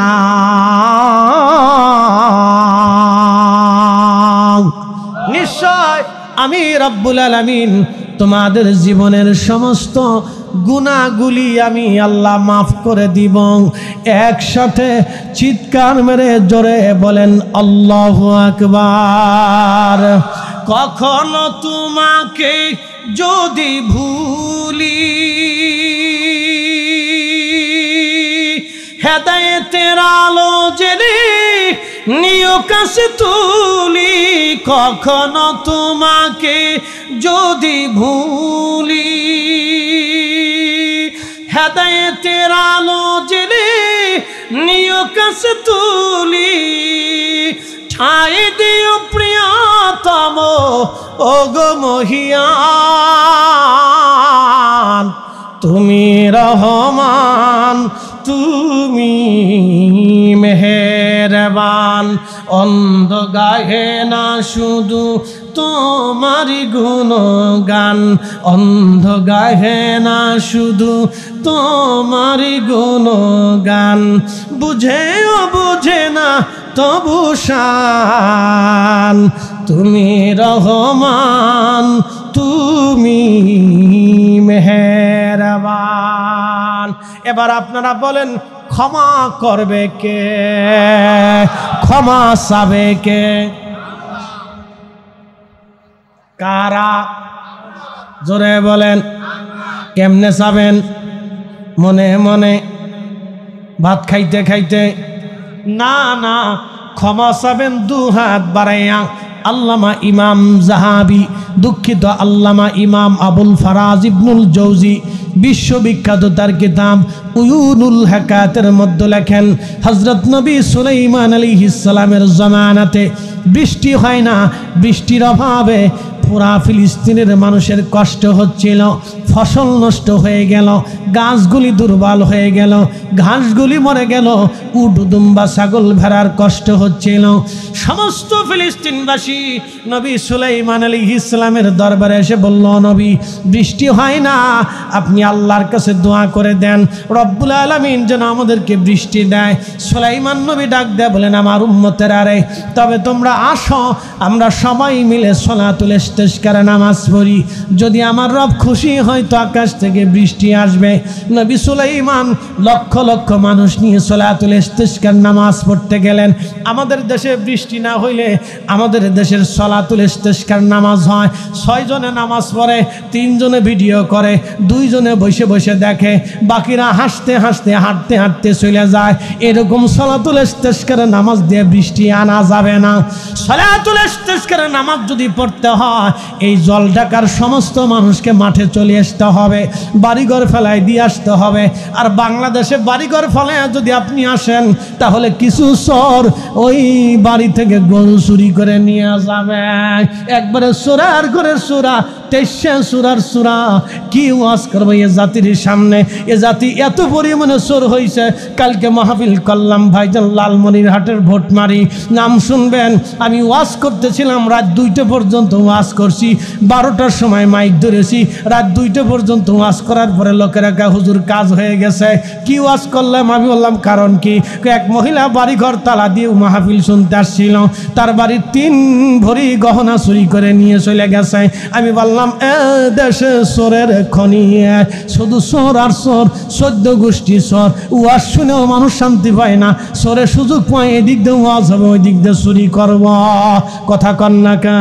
নিশ্চয় আমি রব্বুল আলামিন তোমাদের জীবনের সমস্ত গুনাহগুলি আমি আল্লাহ মাফ করে দিব। একসাথে চিৎকার মেরে জোরে বলেন আল্লাহু আকবার। কখনো তোমাকে যদি ভুলি, হেদায়েতের আলো জেলে নিও কাছে তুলি, কখনো তোমাকে যদি ভুলি, হেদায়েতের আলো জেলে নিও কাছে তুলি, ঠাই দিও প্রিয়তম ওগো মহিয়ান, তুমি রহমান তুমি মেহেরবান। অন্ধ গাহে না শুধু তোমারি গুণগান, অন্ধ গাহে না শুধু তোমারি গুণগান, বুঝেও বুঝে না তবু শান, তুমি রহমান তুমি মেহেরবান। এবার আপনারা বলেন ক্ষমা করবে কে, ক্ষমা চাবে কে? কারা? জোরে বলেন। কেমনে চাবেন? মনে মনে ভাত খাইতে খাইতে? না না, ক্ষমা চাবেন দু হাত বাড়াইয়া। আল্লামা ইমাম জাহাবি, দুঃখিত আল্লামা ইমাম আবুল ফারাজ ইবনুল জৌজি বিশ্ববিখ্যাত তার কিতাব উয়ুনুল হাকাতের মধ্যে লেখেন, হযরত নবী সুলাইমান আলাইহিস সালামের জামানাতে বৃষ্টি হয় না, বৃষ্টির অভাবে পুরা ফিলিস্তিনের মানুষের কষ্ট হচ্ছিল, ফসল নষ্ট হয়ে গেল, গাছগুলি দুর্বল হয়ে গেল, ঘাসগুলি মরে গেল, উট দুম্বা ছাগল ভেড়ার কষ্ট হচ্ছিল। সমস্ত ফিলিস্তিনবাসী নবী সুলাইমান আলাইহিস সালামের দরবারে এসে বলল, নবী বৃষ্টি হয় না, আপনি আল্লাহর কাছে দোয়া করে দেন রব্বুল আলামিন যেন আমাদেরকে বৃষ্টি দেয়। সুলাইমান নবী ডাক দেয় বলেন, আমার উম্মতেরা রে, তবে তোমরা আসো, আমরা সবাই মিলে সলাতুল ইস্তিসকার নামাজ পড়ি, যদি আমার রব খুশি হয় তো আকাশ থেকে বৃষ্টি আসবে। নবী সুলাইমান লক্ষ লক্ষ মানুষ নিয়ে সলাতুল ইস্তিসকার নামাজ পড়তে গেলেন। আমাদের দেশে বৃষ্টি না হইলে আমাদের দেশের সলাতুল ইস্তিসকার নামাজ হয়, 6 জনে নামাজ পড়ে, 3 জনে ভিডিও করে, 2 জনে বসে বসে দেখে, বাকিরা হাসতে হাসতে হাঁটতে হাঁটতে চলে যায়। এরকম সলাতুল ইস্তিসকার নামাজ দিয়ে বৃষ্টি আনা যাবে না। সলাতুল ইস্তিসকার নামাজ যদি পড়তে হয়, এই জল ঢাকার সমস্ত মানুষকে মাঠে চলে আসতে হবে, বাড়িঘর ফেলায় দিয়ে আসতে হবে। আর বাংলাদেশে বাড়িঘর ফেলায় যদি আপনি আসেন, তাহলে কিছু চোর ওই বাড়ি থেকে গরু চুরি করে নিয়ে যাবে। একবারে চোরার ঘরে চোরা, 23 চোরার চোরা। কি ওয়াজ করবো এ জাতির সামনে? এ জাতি এত পরিমাণে চোর হয়েছে। কালকে মাহফিল করলাম ভাইজান লালমনিরহাটের ভোটমারি, নাম শুনবেন। আমি ওয়াজ করতেছিলাম, রাত 2টা পর্যন্ত ওয়াজ করছি, 12টার সময় মাইক ধরেছি, রাত 2টা পর্যন্ত ওয়াজ করার পরে লোকেরা কা হুজুর কাজ হয়ে গেছে। কি ওয়াজ করলাম? আমি বললাম কারণ কি? এক মহিলা বাড়ি ঘর তালা দিয়ে মাহফিল শুনতে আসছিল, তার বাড়ির 3 ভরি গহনা চুরি করে নিয়ে চলে গেছে। আমি বললাম এ দেশে চোরের খনি, শুধু চোর আর চোর, 14 গোষ্ঠী চোর। ওয়াজ শুনেও মানুষ শান্তি পায় না, চোরের সুযোগ পায় এদিক দিয়ে ওয়াজ হবে, ওই দিক দিয়ে চুরি করব। কথা কন না কা?